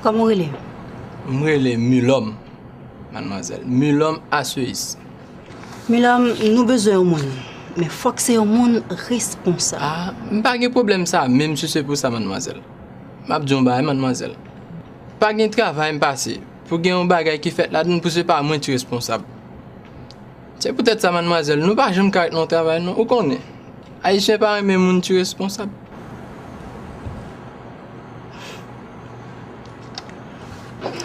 Comment il est? Moi, il est Mulhomme, mademoiselle. Mulhomme à Suisse. Milam, nous besoin au monde. Mais il faut que c'est un monde responsable. Ah, pas de problème ça, même si c'est pour ça, mademoiselle. Je dis mademoiselle. Pas de travail passé. Pour gagner un bagage qui fait là, nous ne pouvons pas moins être responsable. C'est peut-être ça, mademoiselle. Nous ne pouvons jamais faire notre travail, non? Où qu'on est? Haïtien pas même monde qui est responsable.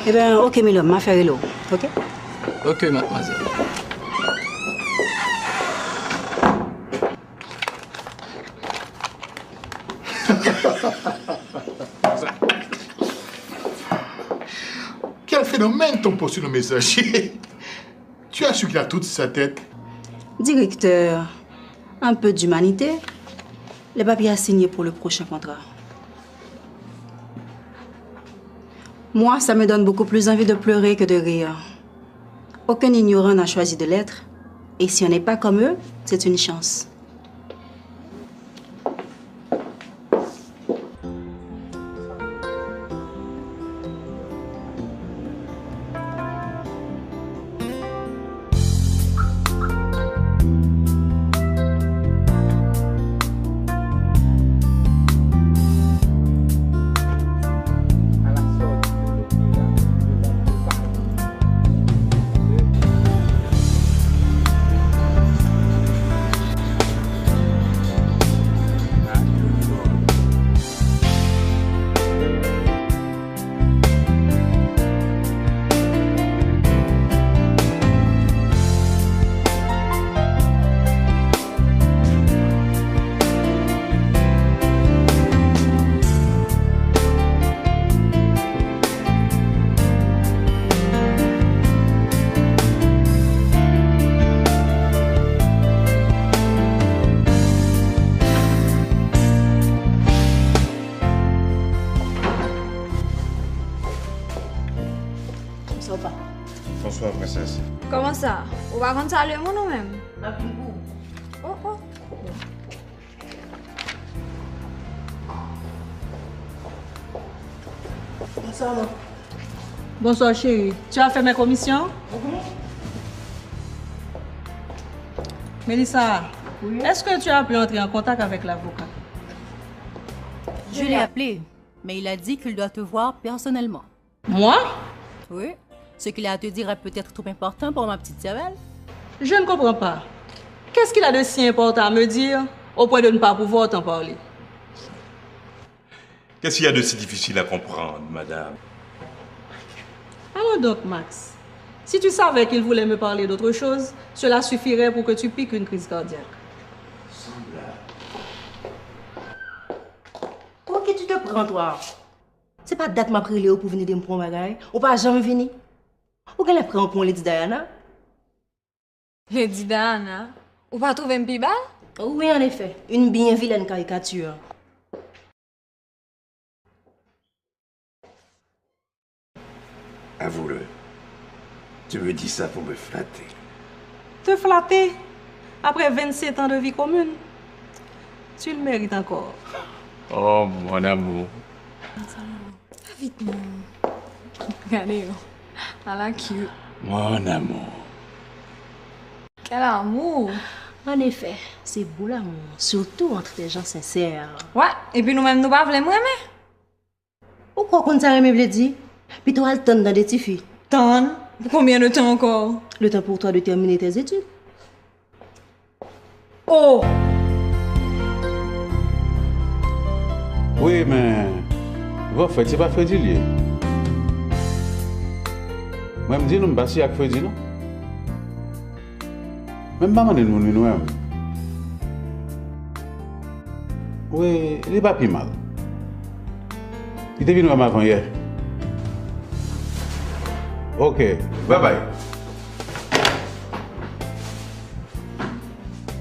Eh bien, ok, Milam, ma faire l'eau. Ok? Ok, mademoiselle. Quel phénomène ton poste sur le messager? Tu as su qu'il a toute sa tête. Directeur, un peu d'humanité. Les papiers à signer pour le prochain contrat. Moi, ça me donne beaucoup plus envie de pleurer que de rire. Aucun ignorant n'a choisi de l'être. Et si on n'est pas comme eux, c'est une chance. Bonsoir, princesse. Comment ça? On va rendre ça le monde ou même? Oh, oh. Bonsoir, maman. Bonsoir chérie. Tu as fait mes commissions? Mélissa, est-ce que tu as pu entrer en contact avec l'avocat? Je l'ai appelé, mais il a dit qu'il doit te voir personnellement. Moi? Oui. Ce qu'il a à te dire est peut-être trop important pour ma petite cervelle. Je ne comprends pas. Qu'est-ce qu'il a de si important à me dire au point de ne pas pouvoir t'en parler? Qu'est-ce qu'il y a de si difficile à comprendre, madame? Alors donc, Max, si tu savais qu'il voulait me parler d'autre chose, cela suffirait pour que tu piques une crise cardiaque. Ok, tu te prends, toi. C'est pas date m'a pris Léo pour venir de me prendre bagaille. Ou pas jamais venir. Ou qu'elle a pris pour Lady Diana? Lady Diana? Ou pas trouver un pibal? Oui, en effet. Une bien vilaine caricature. Avoue-le. Tu me dis ça pour me flatter. Te flatter après 27 ans de vie commune? Tu le mérites encore. Oh, mon amour. Vite, non. Regardez, elle a cute. Mon amour. Quel amour! En effet, c'est beau l'amour. Surtout entre des gens sincères. Ouais, et puis nous-mêmes, nous pas vraiment aimer. Ou quoi qu'on t'a aimé, dit? Puis toi, le temps dans des petites filles. Ton? Pour combien de temps encore? Le temps pour toi de terminer tes études. Oh! Oui, mais... Votre fête, c'est pas Freddy lié. Moi, je me dis, nous ne sommes pas avec Freddy, non? Même pas nous nous-mêmes. Oui, il n'est pas plus mal. Il est venu avant hier. Ok, bye bye.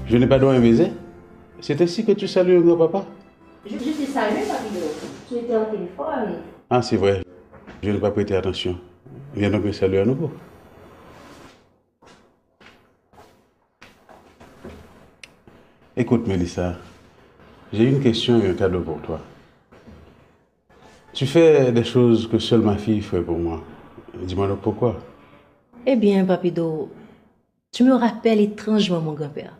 Je n'ai pas droit à baiser. C'est ainsi que tu salues mon papa? Je t'ai salué, papillon. Tu étais au téléphone. Ah, c'est vrai. Je n'ai pas prêté attention. Viens donc me saluer à nouveau. Écoute, Mélissa, j'ai une question et un cadeau pour toi. Tu fais des choses que seule ma fille ferait pour moi. Dis-moi donc pourquoi. Eh bien, Papido, tu me rappelles étrangement mon grand-père.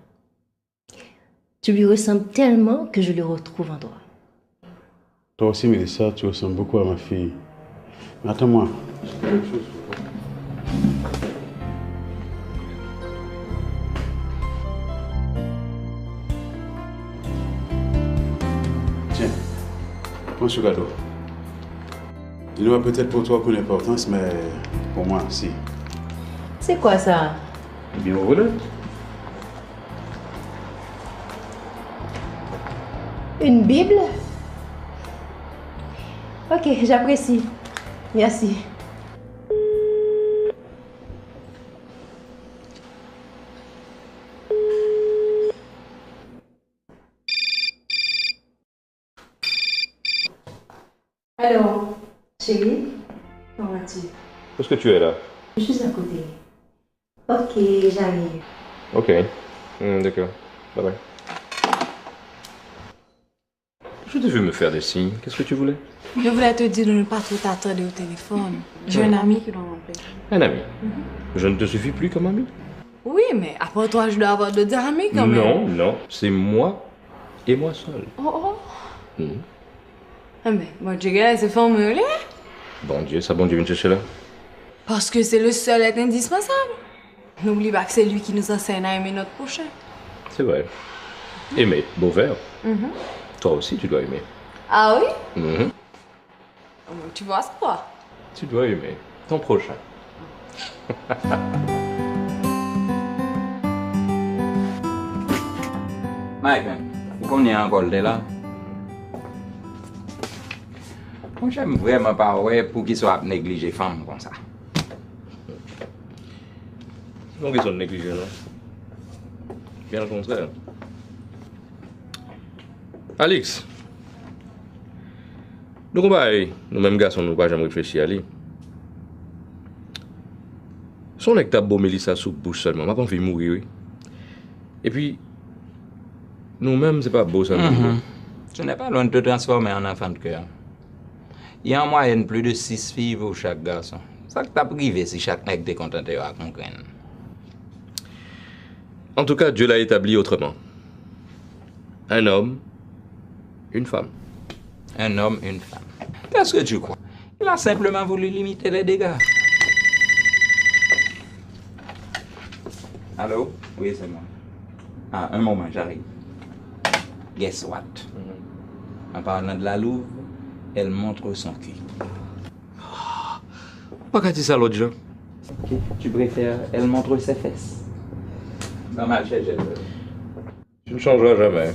Tu lui ressembles tellement que je le retrouve en toi. Toi aussi, Mélissa, tu ressembles beaucoup à ma fille. Mais attends-moi. J'ai quelque chose pour toi. Tiens, prends ce cadeau. Il n'aura peut-être pour toi aucune importance, mais pour moi, si. C'est quoi ça? Eh bien, voilà. Une Bible? Ok, j'apprécie. Merci. Alors, chérie, comment vas-tu? Où est-ce que tu es là? Je suis à côté. Ok, j'arrive. Ok. D'accord. Bye bye. Je t'ai vu me faire des signes. Qu'est-ce que tu voulais? Je voulais te dire de ne pas trop t'attarder au téléphone. J'ai un ami qui doit m'appeler. Un ami. Je ne te suffis plus comme ami? Oui, mais après toi, je dois avoir d'autres amis quand même. Non, non. C'est moi et moi seul. Oh, oh. Ah, mais bon Dieu, c'est formulé. Bon Dieu, ça bon Dieu vient te chercher là? Parce que c'est le seul être indispensable. N'oublie pas que c'est lui qui nous enseigne à aimer notre prochain. C'est vrai. Aimer, beau verbe. Toi aussi, tu dois aimer. Ah oui? Tu vois ça, quoi? Tu dois aimer ton prochain. Mike, vous connaissez encore là? Moi, j'aime vraiment pas pour qu'il soit négligé femme comme ça. Non, qu'ils sont négligés, non? Bien au contraire. Alex, nous mêmes garçons, nous pas jamais réfléchi à lui. Son nèg t'a beau Mélissa sous bouche seulement, m'a pas envie de mourir, oui. Et puis, nous-mêmes, c'est pas beau ça. Ce n'est pas loin de te transformer en enfant de cœur. Il y a en moyenne plus de 6 filles pour chaque garçon. Ça que t'as privé si chaque nègre t'est content de à comprendre. En tout cas, Dieu l'a établi autrement. Un homme, une femme. Un homme, une femme. Qu'est-ce que tu crois? Il a simplement voulu limiter les dégâts. Allô? Oui, c'est moi. Ah, un moment, j'arrive. Guess what? En parlant de la louve, elle montre son cul. Pas qu'à dire ça l'autre jour. Okay. Tu préfères elle montre ses fesses? Dans ma chaise, Tu ne changeras jamais.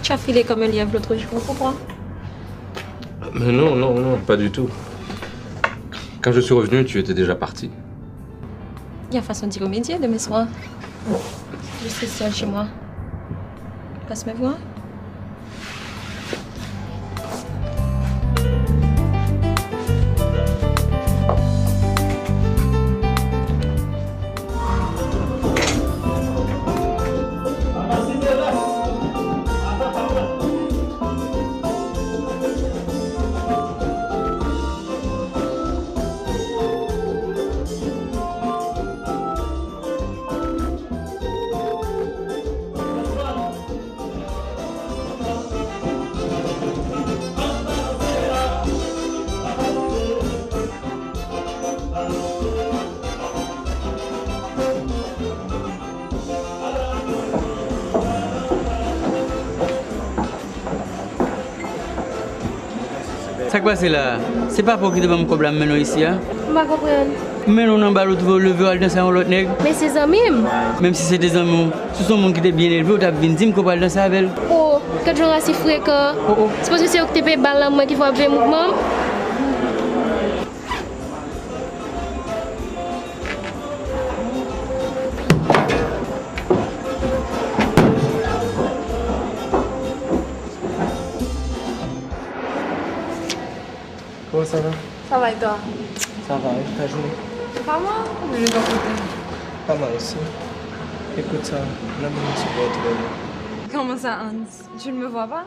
Tu as filé comme un lièvre l'autre jour, pourquoi? Mais non, non, non, pas du tout. Quand je suis revenu, tu étais déjà parti. Il y a façon d'y remédier de mes soins. Je suis seule chez moi. Passe me voir. Ça qui passe là, c'est pas pour qu'il y ait un problème maintenant ici. Hein? Je ne comprends. Mais nous n'avons pas lever à danser avec l'autre nègre. Mais c'est amis. Même si c'est des amis, ce sont des gens qui étaient bien élevés, tu as bien dit qu'on va danser avec elle. Oh, quand je suis si fréquent, c'est parce que c'est eux qui te payent balle moi qui font un mouvement. Comment ça va? Ça va et toi? Ça va, et ta journée? Pas mal, mais de ton côté. Pas mal aussi. Écoute ça, là, je suis pas trop bien. Comment ça, Hans? Tu ne me vois pas?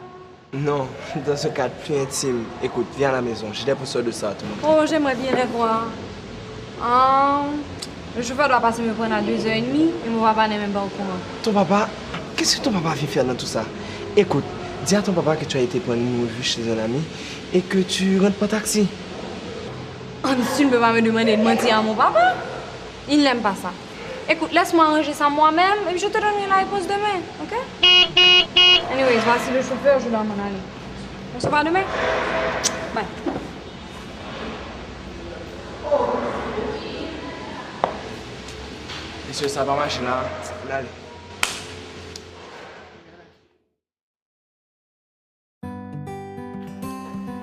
Non, dans un cadre plus intime. Écoute, viens à la maison, j'ai des pousseurs de ça, tout le monde. Oh, j'aimerais bien les voir. Le chauffeur doit passer me prendre à 2h30 et mon papa n'est même pas au courant. Ton papa, qu'est-ce que ton papa vient faire dans tout ça? Écoute, dis à ton papa que tu as été prendre une revue chez un ami et que tu rentres par taxi. Hans, tu ne peux pas me demander de mentir à mon papa. Il n'aime pas ça. Écoute, laisse-moi arranger ça moi-même et je te donnerai la réponse demain, ok? Anyways, voici le chauffeur, je dois m'en aller. On se voit demain? Bye. Monsieur, ça va marcher là. Allez.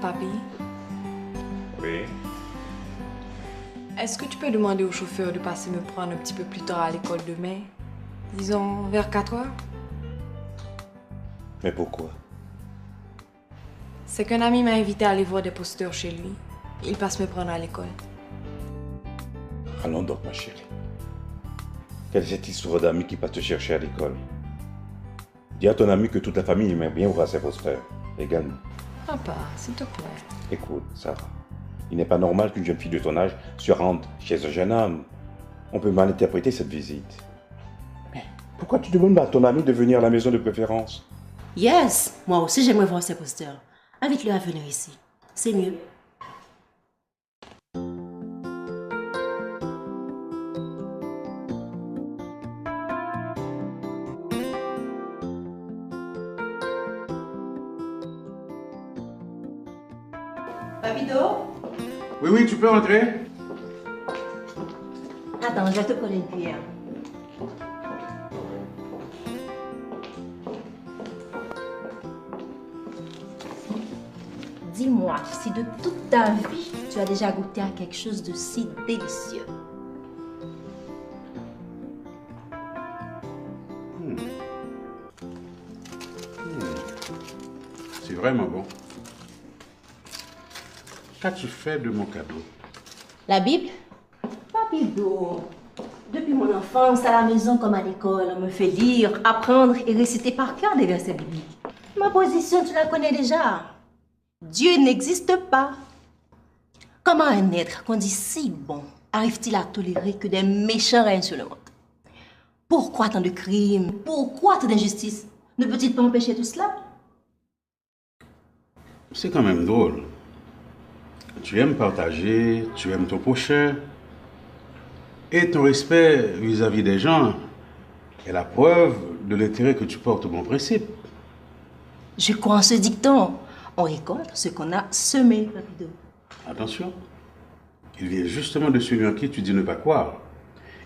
Papi, Oui. est-ce que tu peux demander au chauffeur de passer me prendre un petit peu plus tard à l'école demain? Disons vers 4h? Mais pourquoi? C'est qu'un ami m'a invité à aller voir des posteurs chez lui. Il passe me prendre à l'école. Allons donc, ma chérie. Quelle est cette histoire d'amis qui passe te chercher à l'école? Dis à ton ami que toute la famille aimerait bien voir ses posters, également. Papa, s'il te plaît. Écoute, Sarah, il n'est pas normal qu'une jeune fille de ton âge se rende chez un jeune homme. On peut mal interpréter cette visite. Mais pourquoi tu demandes à ton ami de venir à la maison de préférence? Yes, moi aussi j'aimerais voir ces posters. Invite-le à venir ici. C'est mieux. Papido? Oui, tu peux entrer. Attends, je vais te prendre une cuillère. Dis-moi si de toute ta vie, tu as déjà goûté à quelque chose de si délicieux. C'est vraiment bon. Qu'as-tu fait de mon cadeau? La Bible? Papido, depuis mon enfance, à la maison comme à l'école, on me fait lire, apprendre et réciter par cœur des versets bibliques. Ma position, tu la connais déjà. Dieu n'existe pas. Comment un être qu'on dit si bon arrive-t-il à tolérer que des méchants règnent sur le monde? Pourquoi tant de crimes? Pourquoi tant d'injustices? Ne peut-il pas empêcher tout cela? C'est quand même drôle. Tu aimes partager, tu aimes ton prochain. Et ton respect vis-à-vis des gens est la preuve de l'intérêt que tu portes au bon principe. Je crois en ce dicton. On récolte ce qu'on a semé, Papido. Attention, il vient justement de celui en qui tu dis ne pas croire.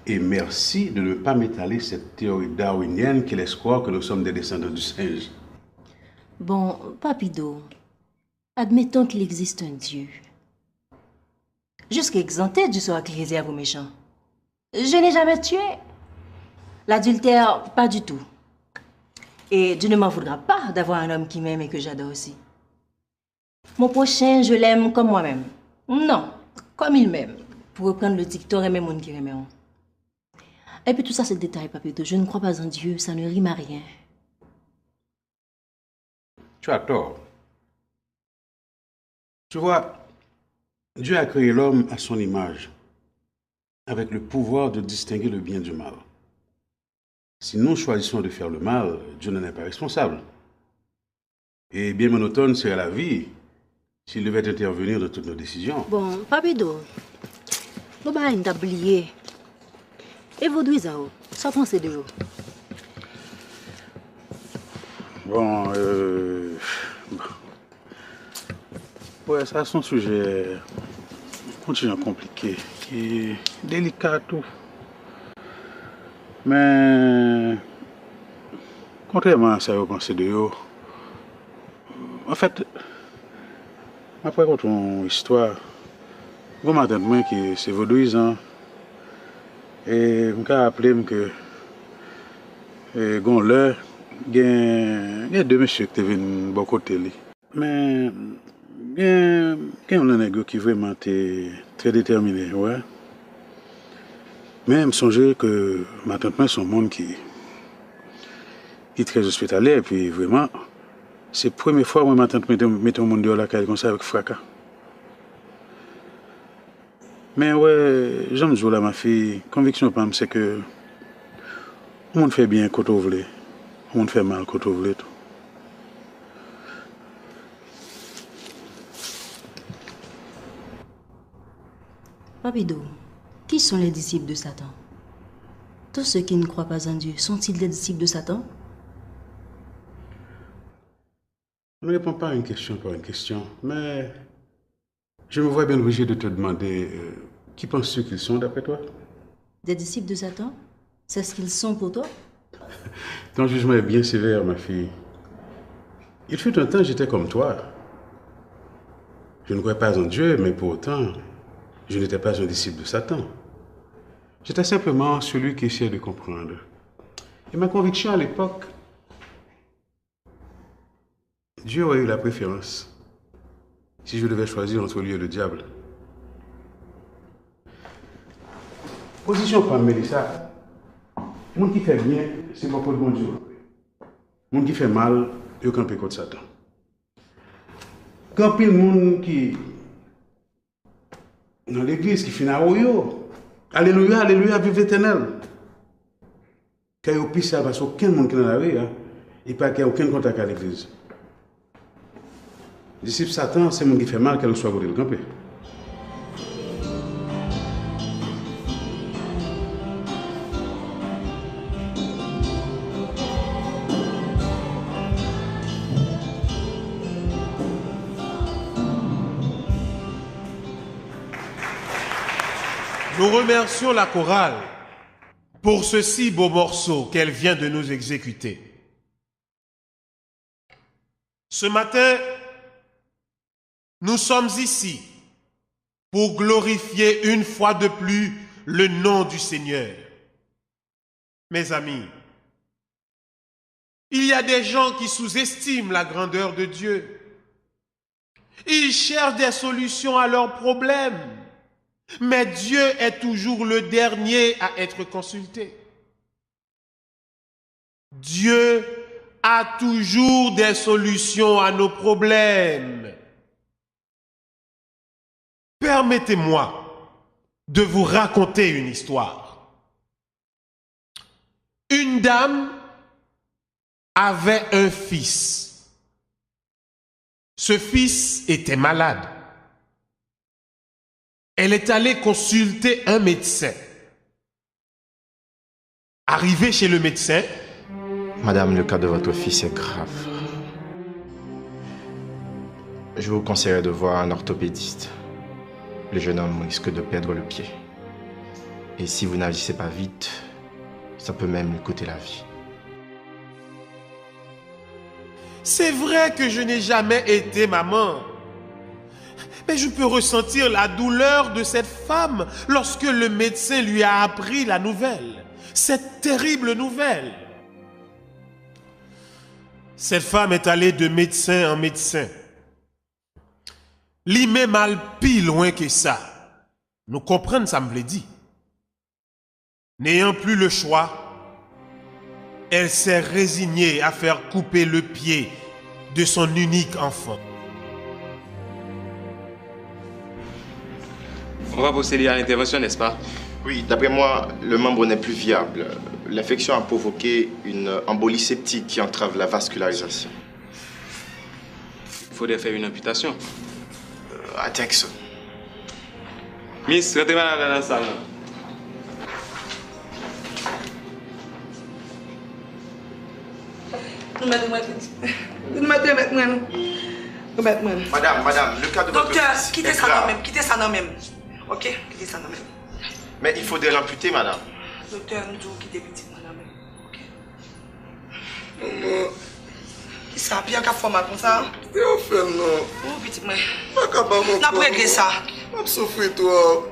Et merci de ne pas m'étaler cette théorie darwinienne qui laisse croire que nous sommes des descendants du singe. Bon, Papido, admettons qu'il existe un Dieu. Jusqu'à exempter du sort qu'il réserve aux méchants. Je n'ai jamais tué. L'adultère, pas du tout. Et Dieu ne m'en voudra pas d'avoir un homme qui m'aime et que j'adore aussi. Mon prochain, je l'aime comme moi-même. Non, comme il m'aime. Pour reprendre le dicton, aimer mon qui aimeront. Et puis tout ça, c'est le détail, Papido. Je ne crois pas en Dieu, ça ne rime à rien. Tu as tort. Tu vois, Dieu a créé l'homme à son image, avec le pouvoir de distinguer le bien du mal. Si nous choisissons de faire le mal, Dieu n'en est pas responsable. Et bien monotone serait la vie s'il devait intervenir dans toutes nos décisions. Bon, Papido, vous avez oublié. Et vous deux, ça pensez de vous? Bon, ouais, ça c'est un sujet continuellement compliqué, qui est délicat tout. Mais, contrairement à ça, vous pensez de vous, en fait, après votre histoire, vous m'entendez que c'est vaudouisant. Et je me rappelle que, quand il y a deux messieurs qui sont venus de côté. Mais, Quand on a un nègre qui vraiment était très déterminé, ouais. Mais je me songeais que ma tante mère, son monde qui est très hospitalier, et puis vraiment, c'est la première fois que ma tante mettait un monde dehors la caille comme ça avec fracas. Mais ouais, j'aime dire là, ma fille, conviction pas, c'est que le monde fait bien quand on veut, le monde fait mal quand on veut tout. Papido, qui sont les disciples de Satan? Tous ceux qui ne croient pas en Dieu, sont-ils des disciples de Satan? On ne répond pas à une question par une question, mais je me vois bien obligé de te demander qui penses-tu qu'ils sont d'après toi? Des disciples de Satan? C'est ce qu'ils sont pour toi? Ton jugement est bien sévère, ma fille. Il fut un temps, j'étais comme toi. Je ne croyais pas en Dieu, mais pour autant, je n'étais pas un disciple de Satan. J'étais simplement celui qui essayait de comprendre. Et ma conviction à l'époque, Dieu aurait eu la préférence si je devais choisir entre lui et le diable. Position par Mélissa. Le monde qui fait bien, c'est pas pour le bon Dieu. Le monde qui fait mal, il campe contre Satan. Quand il y a le monde qui dans l'église qui finit à Oyo, alléluia, alléluia, vive l'éternel. Quand il y a au ça, parce qu'aucun monde qui est dans la rue, il n'y a aucun contact avec l'église. Disciple Satan, c'est le monde qui fait mal, qu'elle soit pour le camper. Nous remercions la chorale pour ce si beau morceau qu'elle vient de nous exécuter. Ce matin, nous sommes ici pour glorifier une fois de plus le nom du Seigneur. Mes amis, il y a des gens qui sous-estiment la grandeur de Dieu. Ils cherchent des solutions à leurs problèmes. Mais Dieu est toujours le dernier à être consulté. Dieu a toujours des solutions à nos problèmes. Permettez-moi de vous raconter une histoire. Une dame avait un fils. Ce fils était malade. Elle est allée consulter un médecin. Arrivée chez le médecin, Madame, le cas de votre fils est grave. Je vous conseillerais de voir un orthopédiste. Le jeune homme risque de perdre le pied. Et si vous n'agissez pas vite, ça peut même lui coûter la vie. c'est vrai que je n'ai jamais été maman. Mais je peux ressentir la douleur de cette femme lorsque le médecin lui a appris la nouvelle. Cette terrible nouvelle. Cette femme est allée de médecin en médecin. Li met mal pis loin que ça. Nous comprenons, ça me l'a dit. N'ayant plus le choix, elle s'est résignée à faire couper le pied de son unique enfant. On va procéder à l'intervention, n'est-ce pas? Oui, d'après moi, le membre n'est plus viable. L'infection a provoqué une embolie septique qui entrave la vascularisation. Il faudrait faire une amputation. I think so. Miss, rentrez dans la salle. Madame, le cas de votre docteur, fils quittez est ça grave. non même, quittez ça non même. Ok, quittez ça non même. Mais il faudrait l'amputer, madame. Docteur, nous devons quitter petit madame. Ok. Qui ça, puis il y a qu'à faire mal comme ça? C'est au fait, non. Oh, petit moi. Pas capable de n'a pas réglé ça. Je vais souffrir, toi.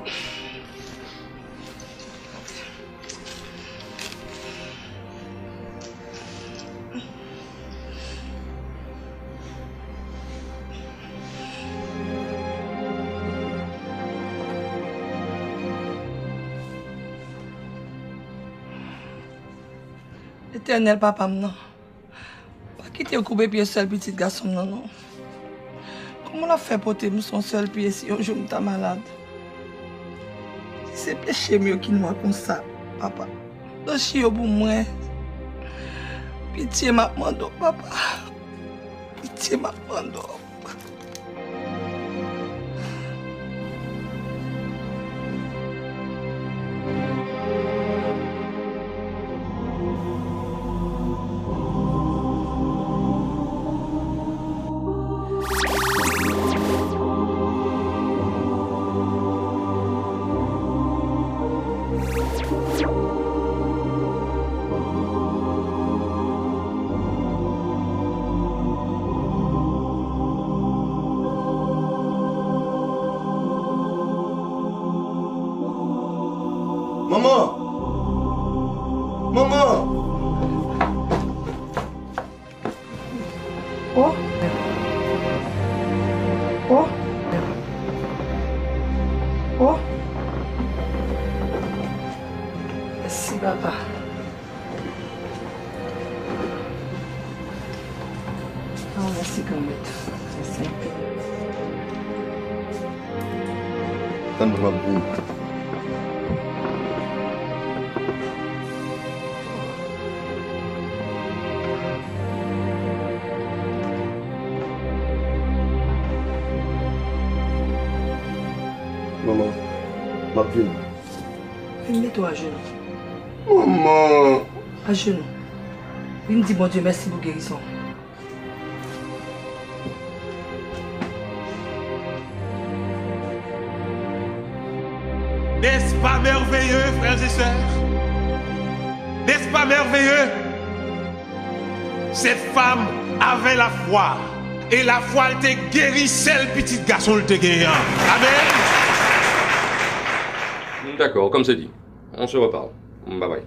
Éternel papa, non. Pas quitter au couper pied seul petit garçon, non, non. Comment on a fait porter son seul pied si un jour je malade? C'est péché mieux qu'il moi comme ça, papa. Je suis au bout moi. Pitié m'a demandé, papa. Pitié m'a demandé. Maman! Maman! Oh! Oh! Oh! Merci, papa. Oh, merci, Kamette. Merci. Ça me va beaucoup. Maman, ma plume. Mets-toi à genoux. Maman! À genoux. Il me dit, bon Dieu, merci pour guérison. N'est-ce pas merveilleux, frères et sœurs? N'est-ce pas merveilleux? Cette femme avait la foi. Et la foi, elle t'a guéri, celle petite garçon, elle t'a guéri. Amen. D'accord, comme c'est dit. On se reparle. Bye bye.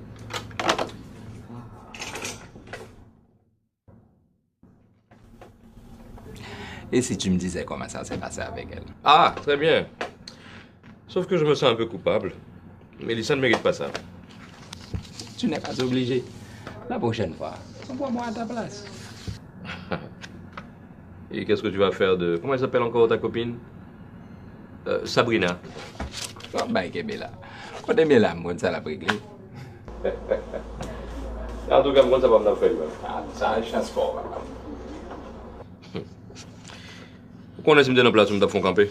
Et si tu me disais comment ça s'est passé avec elle? Ah, très bien. Sauf que je me sens un peu coupable. Mélissa ne mérite pas ça. Tu n'es pas obligé. La prochaine fois, envoie-moi à ta place. Et qu'est-ce que tu vas faire de... Comment elle s'appelle encore ta copine? Sabrina. Oh, bah, Kébéla. Quand tu es là, moi, ça l'a réglé. En tout cas, moi, ça va me faire. Ah, ça, je chasse fort. Pourquoi on est dans la place où nous avons camper?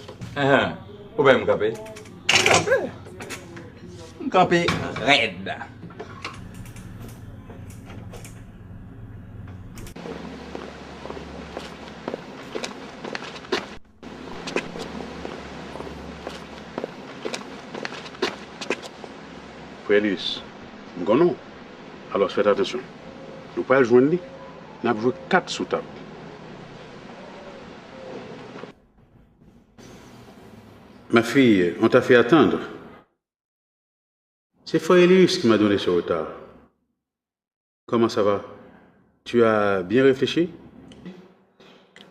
Où va me camper? Camper? Camper raide. Frélis, non. Alors faites attention. Nous ne pouvons pas joindre lui. Nous avons joué 4 sous table. Ma fille, on t'a fait attendre. C'est Frélis qui m'a donné ce retard. Comment ça va? Tu as bien réfléchi?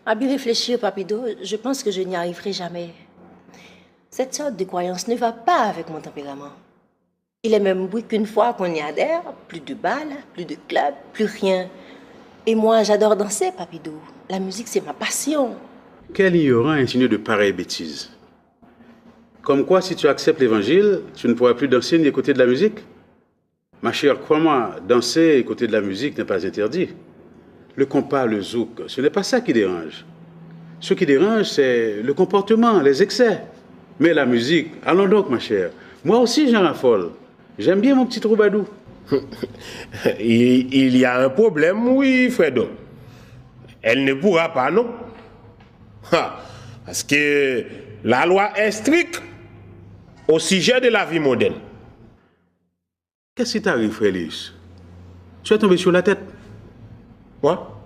À bien réfléchir, Papido, je pense que je n'y arriverai jamais. Cette sorte de croyance ne va pas avec mon tempérament. Il est même oui qu'une fois qu'on y adhère, plus de balles, plus de clubs, plus rien. Et moi, j'adore danser, Papido. La musique, c'est ma passion. Quel ignorant insinué de pareilles bêtises? Comme quoi, si tu acceptes l'évangile, tu ne pourras plus danser ni écouter de la musique? Ma chère, crois-moi, danser et écouter de la musique n'est pas interdit. Le compas, le zouk, ce n'est pas ça qui dérange. Ce qui dérange, c'est le comportement, les excès. Mais la musique, allons donc, ma chère. Moi aussi, j'en raffole. J'aime bien mon petit troubadour. Il y a un problème, oui, Fredo. Elle ne pourra pas, non? Parce que la loi est stricte au sujet de la vie moderne. Qu'est-ce qui t'arrive, Frélis? Tu es tombé sur la tête. Quoi?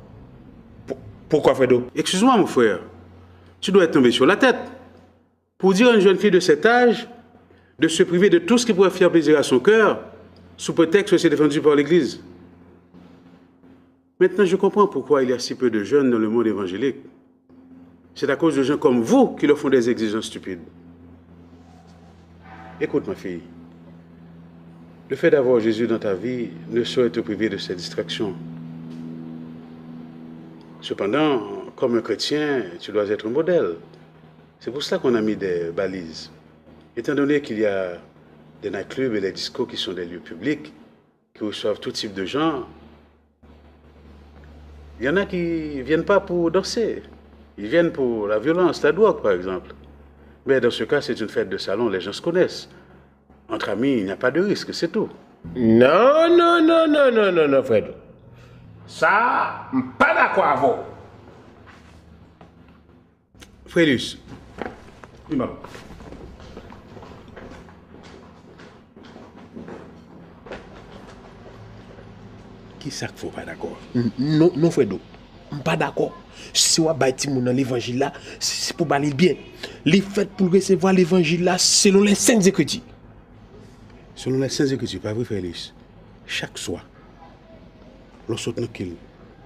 Pourquoi, Fredo? Excuse-moi, mon frère. Tu dois être tombé sur la tête. Pour dire à une jeune fille de cet âge de se priver de tout ce qui pourrait faire plaisir à son cœur, sous prétexte que c'est défendu par l'Église. Maintenant, je comprends pourquoi il y a si peu de jeunes dans le monde évangélique. C'est à cause de gens comme vous qui leur font des exigences stupides. Écoute, ma fille. Le fait d'avoir Jésus dans ta vie ne saurait te priver de ses distractions. Cependant, comme un chrétien, tu dois être un modèle. C'est pour cela qu'on a mis des balises. Étant donné qu'il y a des nightclubs et des discos qui sont des lieux publics, qui reçoivent tout type de gens, il y en a qui ne viennent pas pour danser. Ils viennent pour la violence, la drogue, par exemple. Mais dans ce cas, c'est une fête de salon, les gens se connaissent. Entre amis, il n'y a pas de risque, c'est tout. Non, Fred. Ça, je ne suis pas d'accord avec vous. Frédus. Imam. Qui ça qu'il faut pas d'accord? Non, Fredo. Je suis pas d'accord. Si on va dans l'évangile là, c'est pour baler bien. Les fêtes pour recevoir l'évangile là selon les saintes écritures. Selon les saintes écritures, pas vrai, Félix? Chaque soir, lorsqu'on est tranquille,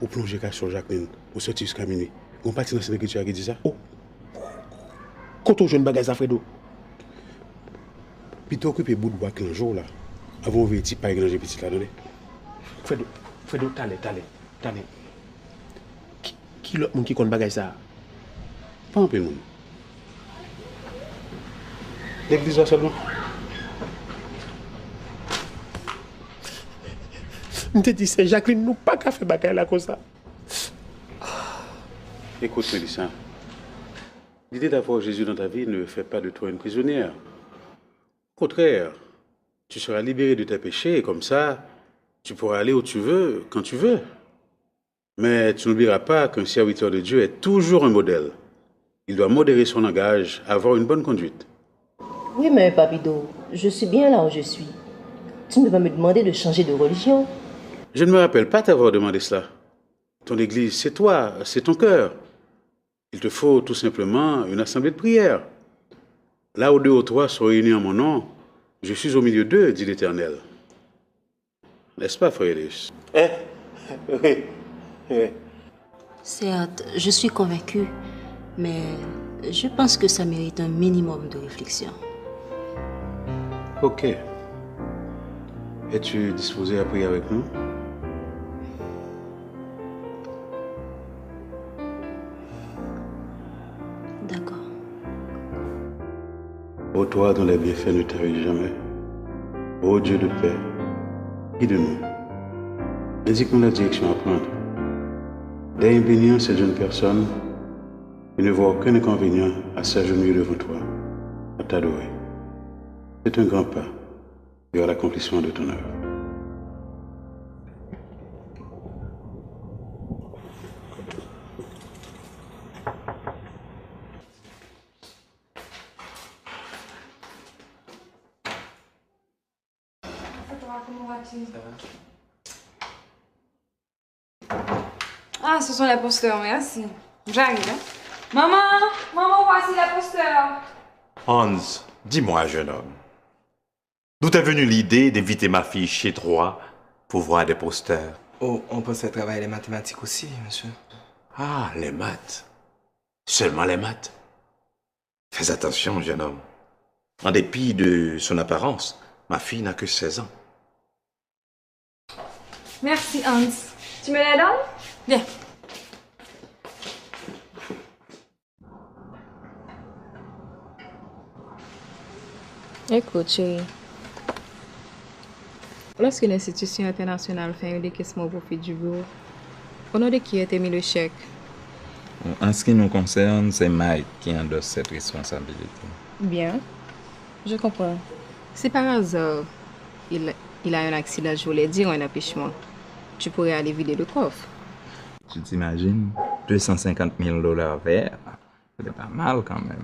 on plonge sur Jacqueline, on sort jusqu'à minuit. On partit dans cette écriture qui dit ça? Oh. Quand on joue une bagaille à Fredo. Puis tu occupes bout de bois un jour là, avant de venir pas égranger petit là, donné. Fredo, t'allez. Qui l'autre monde qui compte bagaille ça? Pas un peu de monde. L'église seulement. Je te dis, c'est Jacqueline, nous pas qu'à faire bagaille là comme ça. Écoute, Mélissa. L'idée d'avoir Jésus dans ta vie ne fait pas de toi une prisonnière. Au contraire, tu seras libéré de tes péchés et comme ça, tu pourras aller où tu veux, quand tu veux. Mais tu n'oublieras pas qu'un serviteur de Dieu est toujours un modèle. Il doit modérer son langage, avoir une bonne conduite. Oui, mais Papido, je suis bien là où je suis. Tu ne vas pas me demander de changer de religion. Je ne me rappelle pas t'avoir demandé cela. Ton église, c'est toi, c'est ton cœur. Il te faut tout simplement une assemblée de prière. Là où deux ou trois sont réunis en mon nom, je suis au milieu d'eux, dit l'Éternel. N'est-ce pas, Frédéric? Oui. Certes, je suis convaincue, mais je pense que ça mérite un minimum de réflexion. Ok. Es-tu disposé à prier avec nous? D'accord. Ô toi dont les bienfaits ne t'arrivent jamais, ô Dieu de paix, guide-nous. Indique-nous la direction à prendre. Daigne bénir cette jeune personne et ne vois aucun inconvénient à s'agenouiller devant toi, à t'adorer. C'est un grand pas vers l'accomplissement de ton œuvre. Ah, ce sont les posteurs, merci. J'arrive, hein. Maman, voici les posteurs. Hans, dis-moi, jeune homme, d'où t'est venue l'idée d'inviter ma fille chez toi pour voir des posters? Oh, on pensait travailler les mathématiques aussi, monsieur. Ah, les maths. Seulement les maths. Fais attention, jeune homme. En dépit de son apparence, ma fille n'a que 16 ans. Merci, Hans. Tu me les donnes? Viens. Écoute, chérie. Lorsque l'institution internationale fait un décaissement au profit du bureau, au nom de qui a été mis le chèque? En ce qui nous concerne, c'est Mike qui endosse cette responsabilité. Bien. Je comprends. Si par hasard, il a un accident, je voulais dire un empêchement, tu pourrais aller vider le coffre. Tu t'imagines? 250 000 $ verts. C'est pas mal quand même.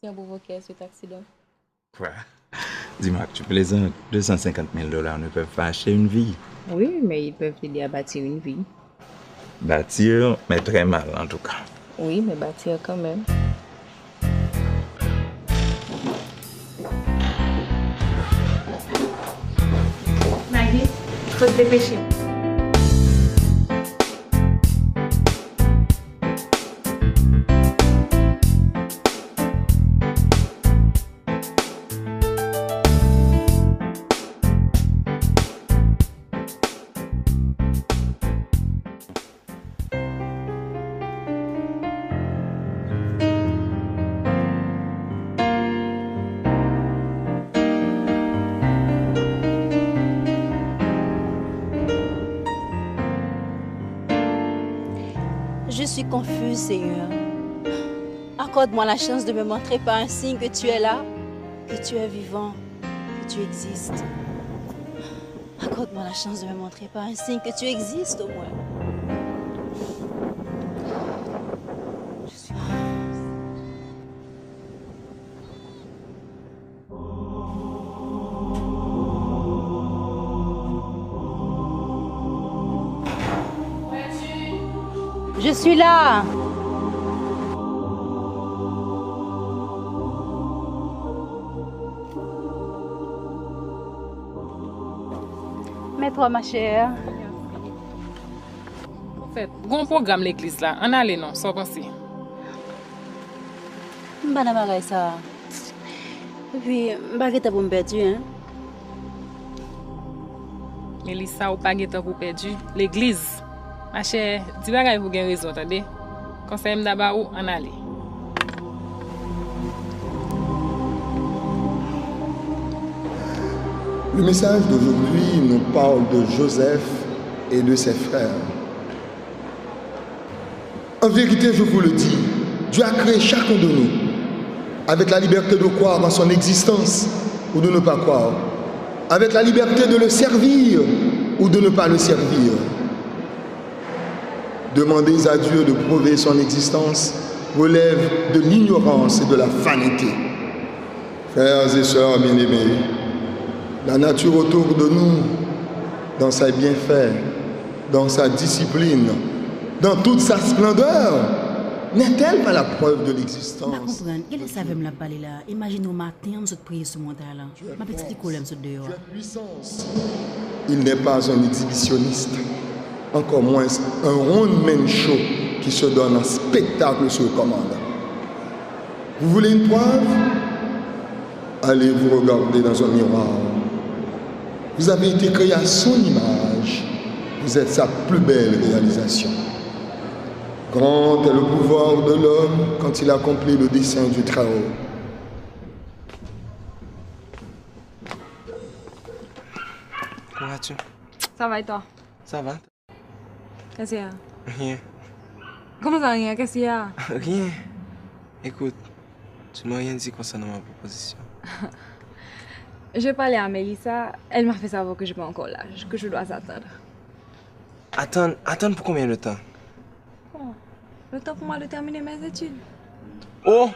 Si on provoquait cet accident. Quoi? Dis-moi que tu plaisantes. 250 000 $ ne peuvent pas acheter une vie. Oui, mais ils peuvent aider à bâtir une vie. Bâtir, mais très mal en tout cas. Oui, mais bâtir quand même. Maggie, faut te dépêcher. Je suis confuse, Seigneur. Accorde-moi la chance de me montrer par un signe que tu es là, que tu es vivant, que tu existes. Accorde-moi la chance de me montrer par un signe que tu existes au moins. Je suis... Je suis là. Mets-toi, ma chère. En fait, bon programme l'église là. On allait non, sans penser. Mbana bagay ça. Et puis, mbagay pour me perdu, hein? Melissa, ou pas guetta pour perdu. L'église. Ma chère, dis bagay pour gen raison, attendez. Conseil m'daba ou on allait. Le message d'aujourd'hui nous parle de Joseph et de ses frères. En vérité, je vous le dis, Dieu a créé chacun de nous avec la liberté de croire dans son existence ou de ne pas croire, avec la liberté de le servir ou de ne pas le servir. Demander à Dieu de prouver son existence relève de l'ignorance et de la vanité. Frères et sœurs bien-aimés, la nature autour de nous, dans ses bienfaits, dans sa discipline, dans toute sa splendeur, n'est-elle pas la preuve de l'existence? Je comprends. Quel savait me la parler là? Imagine au matin, on se prier sur mon terre là. Ma petite colère se dehors. Il n'est pas un exhibitionniste, encore moins un one-man show qui se donne un spectacle sur commande. Vous voulez une preuve? Allez vous regarder dans un miroir. Vous avez été créé à son image. Vous êtes sa plus belle réalisation. Grand est le pouvoir de l'homme quand il accomplit le dessein du Très-Haut. Comment vas-tu? Ça va et toi? Ça va? Qu'est-ce qu'il y a? Rien. Comment ça rien? Qu'est-ce qu'il y a? Rien. Écoute, tu m'as rien dit concernant ma proposition. Je parlais à Melissa, elle m'a fait savoir que je n'ai pas encore l'âge, que je dois attendre. Attendre pour combien de temps? Oh, le temps pour moi de terminer mes études. Oh!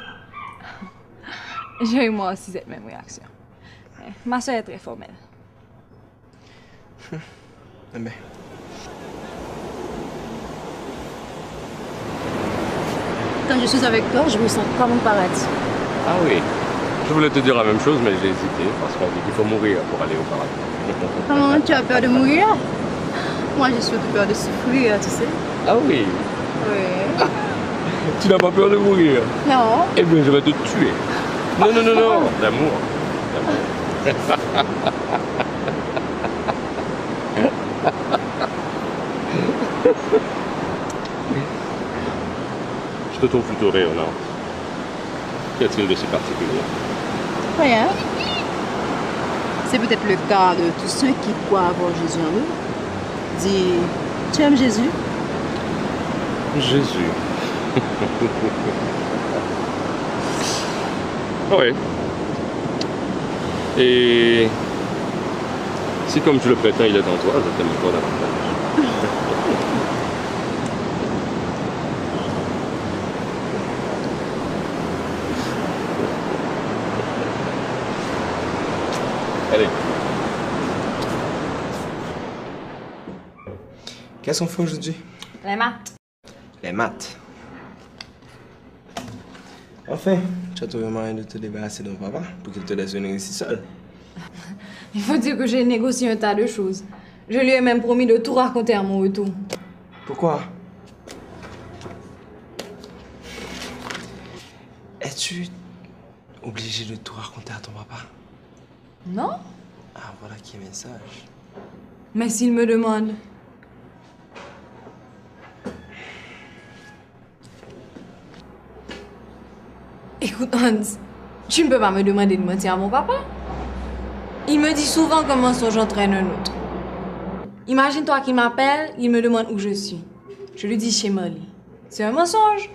J'ai eu moi aussi cette même réaction. Ma soeur est très formelle. Eh bien. Quand je suis avec toi, je me sens comme au paradis. Ah oui. Je voulais te dire la même chose, mais j'ai hésité parce qu'on dit qu'il faut mourir pour aller au paradis. Comment tu as peur de mourir? Moi, j'ai surtout peur de souffrir, tu sais. Ah oui. Oui. Tu n'as pas peur de mourir? Non. Eh bien, je vais te tuer. Non, non, non, non. D'amour. Je te trouve plutôt rayonnant. Qu'y a-t-il de si particulier? Rien. C'est peut-être le cas de tous ceux qui croient avoir Jésus en eux. Dis, tu aimes Jésus? Jésus. Oui. Et si comme tu le prétends, il est en toi, je t'aime encore davantage. Allez. Qu'est-ce qu'on fait aujourd'hui? Les maths. Les maths. Enfin, tu as trouvé un moyen de te débarrasser de ton papa pour qu'il te laisse venir ici seul. Il faut dire que j'ai négocié un tas de choses. Je lui ai même promis de tout raconter à mon retour. Pourquoi? Es-tu obligé de tout raconter à ton papa? Non? Ah, voilà qui est le message. Mais s'il me demande... Écoute, Hans, tu ne peux pas me demander de mentir à mon papa. Il me dit souvent qu'un mensonge entraîne un autre. Imagine-toi qu'il m'appelle, il me demande où je suis. Je lui dis chez Molly. C'est un mensonge.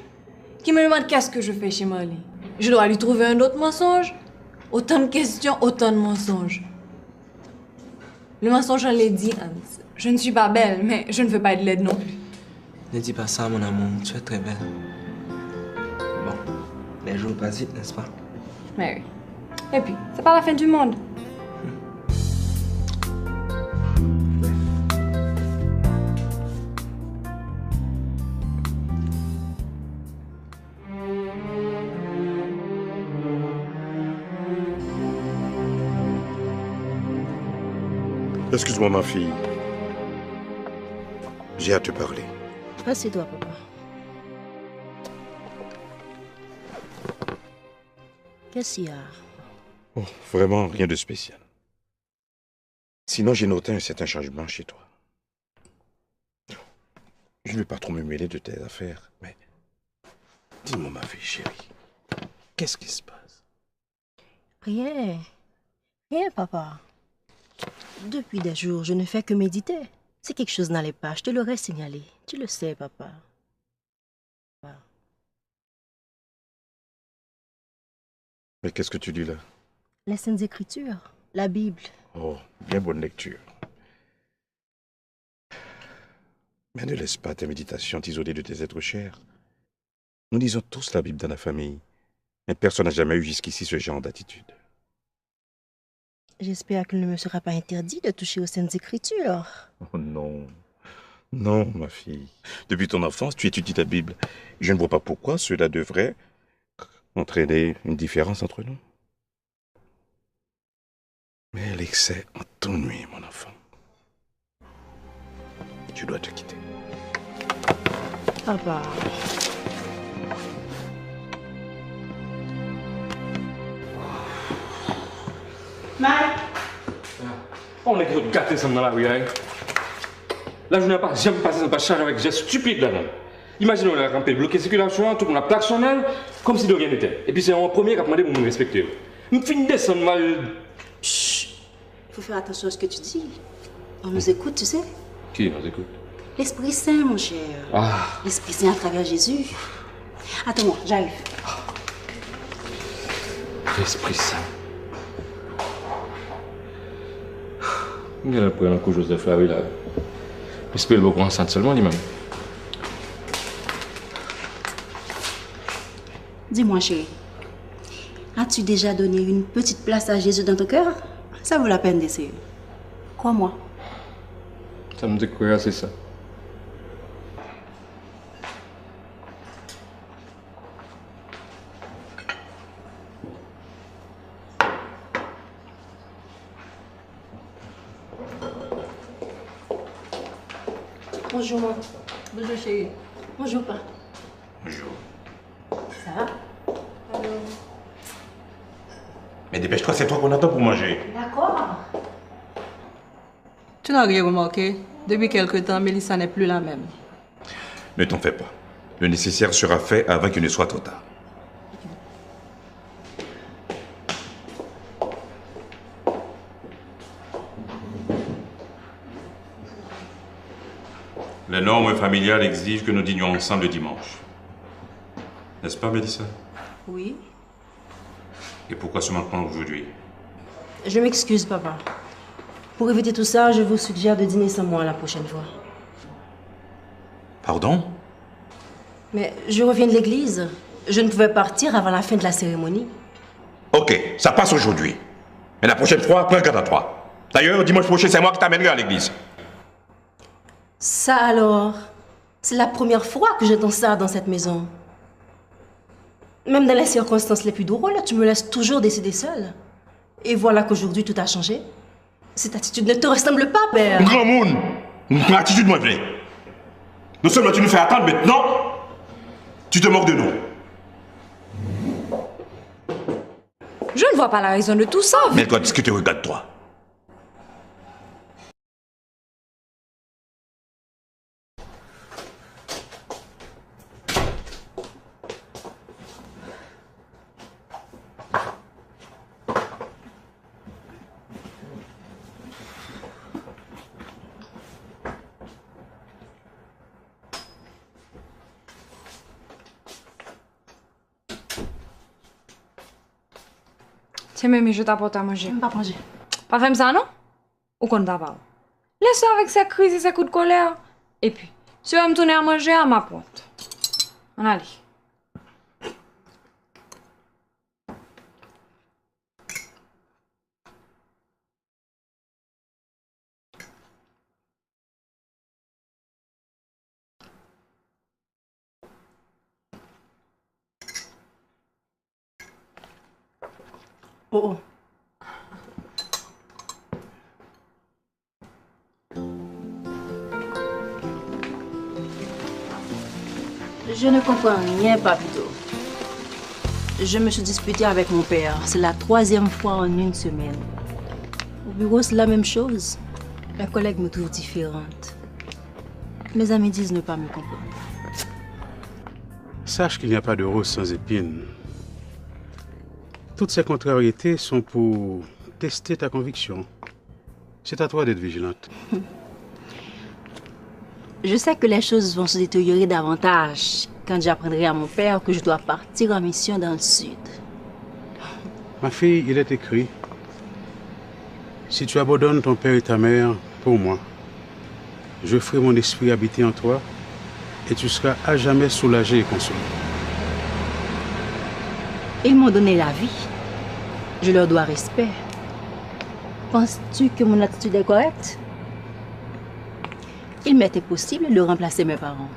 Qui me demande qu'est-ce que je fais chez Marley. Je dois lui trouver un autre mensonge. Autant de questions, autant de mensonges. Le mensonge, je l'ai dit, Hans. Je ne suis pas belle, mais je ne veux pas être laide non plus. Ne dis pas ça, mon amour. Tu es très belle. Bon, les jours passent vite, n'est-ce pas? Mais oui. Et puis, c'est pas la fin du monde. Excuse-moi, ma fille. J'ai à te parler. Assieds-toi, papa. Qu'est-ce qu'il y a? Oh, vraiment rien de spécial. Sinon, j'ai noté un certain changement chez toi. Je ne veux pas trop me mêler de tes affaires, mais dis-moi, ma fille chérie, qu'est-ce qui se passe? Rien. Rien, papa. Depuis des jours, je ne fais que méditer. Si quelque chose n'allait pas, je te l'aurais signalé. Tu le sais, papa. Mais qu'est-ce que tu lis là? Les Saintes Écritures, la Bible. Oh, bien bonne lecture. Mais ne laisse pas tes méditations t'isoler de tes êtres chers. Nous lisons tous la Bible dans la famille, mais personne n'a jamais eu jusqu'ici ce genre d'attitude. J'espère qu'il ne me sera pas interdit de toucher aux Saintes Écritures. Oh non. Non, ma fille. Depuis ton enfance, tu étudies la Bible. Je ne vois pas pourquoi cela devrait entraîner une différence entre nous. Mais l'excès en t'ennuie, mon enfant. Tu dois te quitter. Papa. Mike! On est gâtés ensemble dans la rue, hein? Là, je n'ai pas jamais passé sans pas charger avec des gestes stupides là-dedans. Imaginez, on a campé, bloqué la circulation, tout le monde a klaxonné, comme si de rien n'était. Et puis c'est un premier qui a demandé pour me respecter. Je me finis descendre mal. Chut! Il faut faire attention à ce que tu dis. On nous écoute, tu sais? Qui nous écoute? L'Esprit Saint, mon cher. Ah! L'Esprit Saint à travers Jésus. Attends-moi, j'arrive. L'Esprit Saint. Il a pris un coup Joseph là, oui, là. J'espère le beaucoup enceinte seulement lui-même. Dis-moi, chérie, as-tu déjà donné une petite place à Jésus dans ton cœur? Ça vaut la peine d'essayer. Crois-moi. Ça me dit quoi, c'est ça. Bonjour, maman. Bonjour, chérie. Bonjour, papa. Bonjour. Ça va? Allô? Mais dépêche-toi, c'est toi qu'on attend pour manger. D'accord. Tu n'as rien remarqué? Depuis quelque temps, Mélissa n'est plus la même. Ne t'en fais pas. Le nécessaire sera fait avant qu'il ne soit trop tard. Les normes familiales exigent que nous dînions ensemble le dimanche. N'est-ce pas, Mélissa? Oui. Et pourquoi ce manquement aujourd'hui? Je m'excuse, papa. Pour éviter tout ça, je vous suggère de dîner sans moi la prochaine fois. Pardon? Mais je reviens de l'église. Je ne pouvais partir avant la fin de la cérémonie. Ok, ça passe aujourd'hui. Mais la prochaine fois, prends garde à toi. D'ailleurs, dimanche prochain, c'est moi qui t'amènerai à l'église. Ça alors, c'est la première fois que j'entends ça dans cette maison. Même dans les circonstances les plus drôles, tu me laisses toujours décider seule. Et voilà qu'aujourd'hui tout a changé. Cette attitude ne te ressemble pas, père. Grand monde, une attitude moins vraie. Non seulement tu nous fais attendre, maintenant, tu te moques de nous. Je ne vois pas la raison de tout ça. Mais toi, qu'est-ce que tu regardes, toi? Tiens, mais je t'apporte à manger. Je ne pas manger. Pas faire ça, non? Ou qu'on t'a pas? Laisse-le avec sa crise et ses coups de colère. Et puis, si tu vas me tourner à manger, à ma porte. On allez. Oh, oh. Je ne comprends rien, Papito. Je me suis disputée avec mon père. C'est la 3e fois en une semaine. Au bureau, c'est la même chose. Mes collègues me trouvent différente. Mes amis disent ne pas me comprendre. Sache qu'il n'y a pas de rose sans épines. Toutes ces contrariétés sont pour tester ta conviction. C'est à toi d'être vigilante. Je sais que les choses vont se détériorer davantage quand j'apprendrai à mon père que je dois partir en mission dans le sud. Ma fille, il est écrit, si tu abandonnes ton père et ta mère pour moi, je ferai mon esprit habiter en toi et tu seras à jamais soulagé et consolé. Ils m'ont donné la vie. Je leur dois respect. Penses-tu que mon attitude est correcte? Il m'était possible de remplacer mes parents.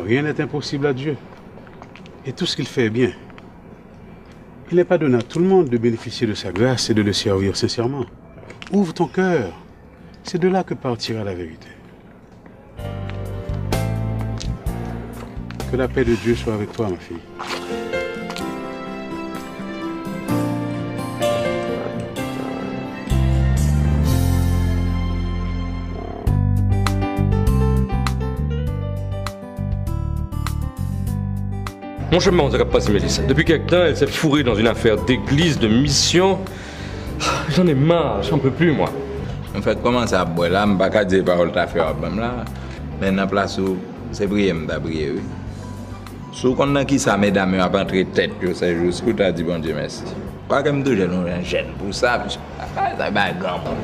Rien n'est impossible à Dieu. Et tout ce qu'il fait est bien. Il n'est pas donné à tout le monde de bénéficier de sa grâce et de le servir sincèrement. Ouvre ton cœur. C'est de là que partira la vérité. Que la paix de Dieu soit avec toi, ma fille. Mon chemin, on dirait pas si Mélissa. Depuis quelque temps, elle s'est fourrée dans une affaire d'église, de mission. J'en ai marre, j'en peux plus, moi. En fait, comment ça boit là, je ne peux pas dire parole ta faire même là. Mais dans la place où c'est prier, je prier, oui. Si on a qui ça, mesdames, a pas entrer tête, c'est juste que tu as dit bon Dieu merci. Pas comme deux jeunes, on gêne pour ça, ça va être grand monde.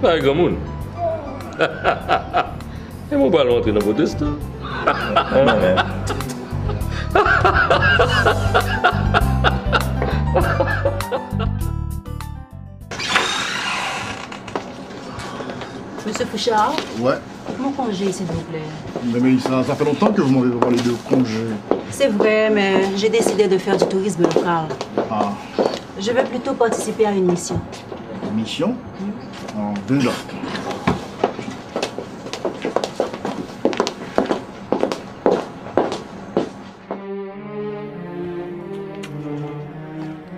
Pas grand monde. Et mon ballon entrer dans vos destins. Monsieur Fouchard? Ouais. Mon congé, s'il vous plaît. Mais ça fait longtemps que vous m'avez parlé de congé. C'est vrai, mais j'ai décidé de faire du tourisme local. Ah. Je vais plutôt participer à une mission. Une mission? En déjà.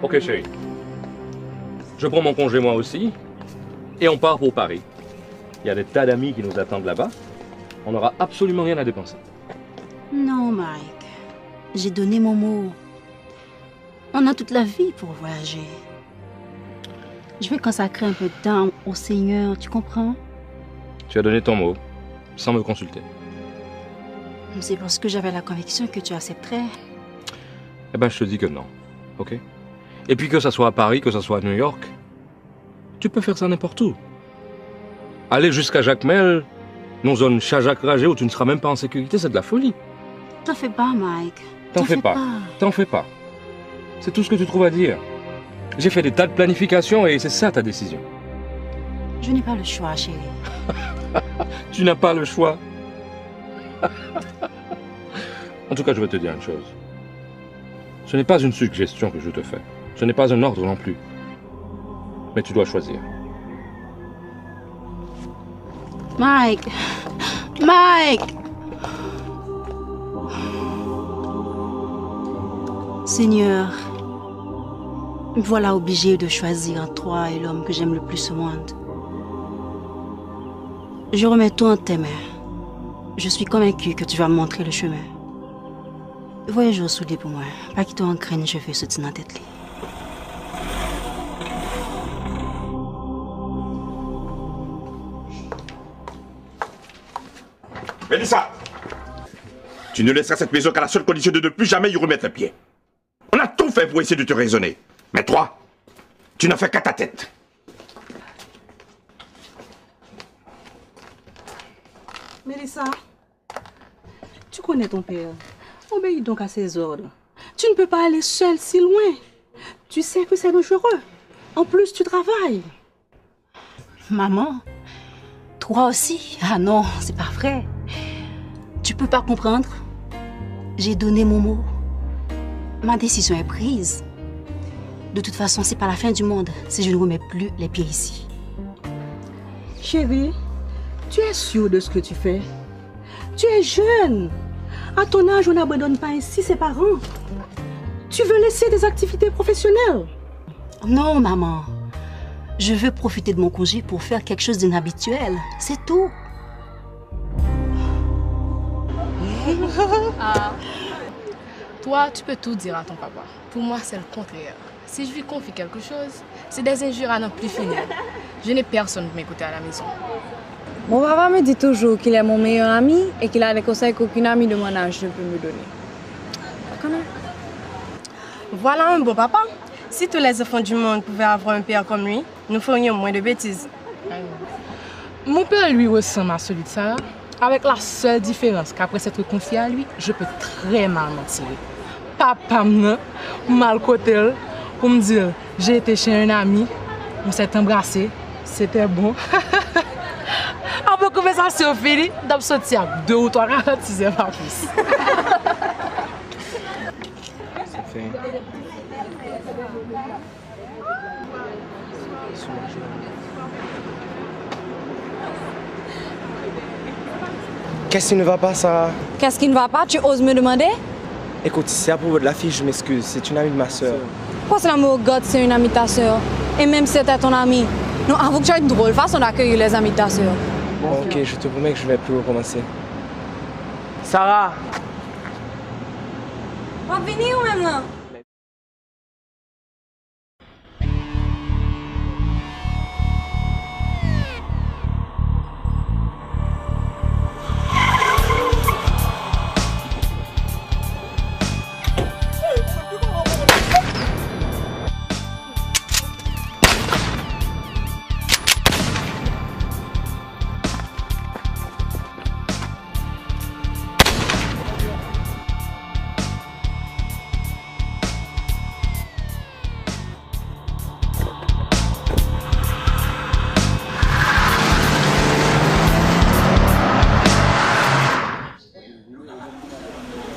Ok, chérie. Je prends mon congé moi aussi. Et on part pour Paris. Il y a des tas d'amis qui nous attendent là-bas. On n'aura absolument rien à dépenser. Non, Mike. J'ai donné mon mot. On a toute la vie pour voyager. Je vais consacrer un peu de temps au Seigneur, tu comprends? Tu as donné ton mot, sans me consulter. C'est parce que j'avais la conviction que tu accepterais. Eh ben, je te dis que non, ok? Et puis que ça soit à Paris, que ça soit à New York, tu peux faire ça n'importe où. Aller jusqu'à Jacmel, dans zone Chajak-Ragé où tu ne seras même pas en sécurité, c'est de la folie. T'en fais pas, Mike. T'en fais pas. T'en fais pas. C'est tout ce que tu trouves à dire. J'ai fait des tas de planifications et c'est ça ta décision. Je n'ai pas le choix, chérie. Tu n'as pas le choix. En tout cas, je vais te dire une chose. Ce n'est pas une suggestion que je te fais. Ce n'est pas un ordre non plus. Mais tu dois choisir. Mike! Mike! Seigneur, me voilà obligée de choisir entre toi et l'homme que j'aime le plus au monde. Je remets tout entre tes mains. Je suis convaincue que tu vas me montrer le chemin. Voyage au soudé pour moi. Pas qu'il t'en craigne, je fais sauter dans la tête. Mélissa, tu ne laisseras cette maison qu'à la seule condition de ne plus jamais y remettre un pied. On a tout fait fait pour essayer de te raisonner. Mais toi, tu n'as fait qu'à ta tête. Mélissa, tu connais ton père. Obéis donc à ses ordres. Tu ne peux pas aller seule si loin. Tu sais que c'est dangereux. En plus, tu travailles. Maman, toi aussi? Ah non, c'est pas vrai. Tu peux pas comprendre. J'ai donné mon mot. Ma décision est prise. De toute façon, c'est pas la fin du monde si je ne remets plus les pieds ici. Chérie, tu es sûre de ce que tu fais? Tu es jeune. À ton âge, on n'abandonne pas ainsi ses parents. Tu veux laisser des activités professionnelles? Non, maman. Je veux profiter de mon congé pour faire quelque chose d'inhabituel. C'est tout. Ah, toi, tu peux tout dire à ton papa. Pour moi, c'est le contraire. Si je lui confie quelque chose, c'est des injures à n'en plus finir. Je n'ai personne pour m'écouter à la maison. Mon papa me dit toujours qu'il est mon meilleur ami et qu'il a des conseils qu'aucune amie de mon âge ne peut me donner. Voilà un beau papa. Si tous les enfants du monde pouvaient avoir un père comme lui, nous ferions moins de bêtises. Mon père, lui, ressemble à celui de Sarah, avec la seule différence qu'après s'être confié à lui, je peux très mal mentir. Papa mal côté pour me dire, j'ai été chez un ami, on s'est embrassé, c'était bon. Après conversation finie, d'ab sorti à 2 ou 3 ralentissements pas plus. C'est fait. Qu'est-ce qui ne va pas, Sarah? Qu'est-ce qui ne va pas? Tu oses me demander? Écoute, si c'est à propos de la fille, je m'excuse. C'est une amie de ma soeur. Pourquoi c'est l'amour God, c'est une amie de ta soeur? Et même si c'était ton amie. Non, avoue que tu as une drôle façon d'accueillir les amis de ta soeur. Bon, ok, je te promets que je vais plus recommencer. Sarah! On va venir ou même là?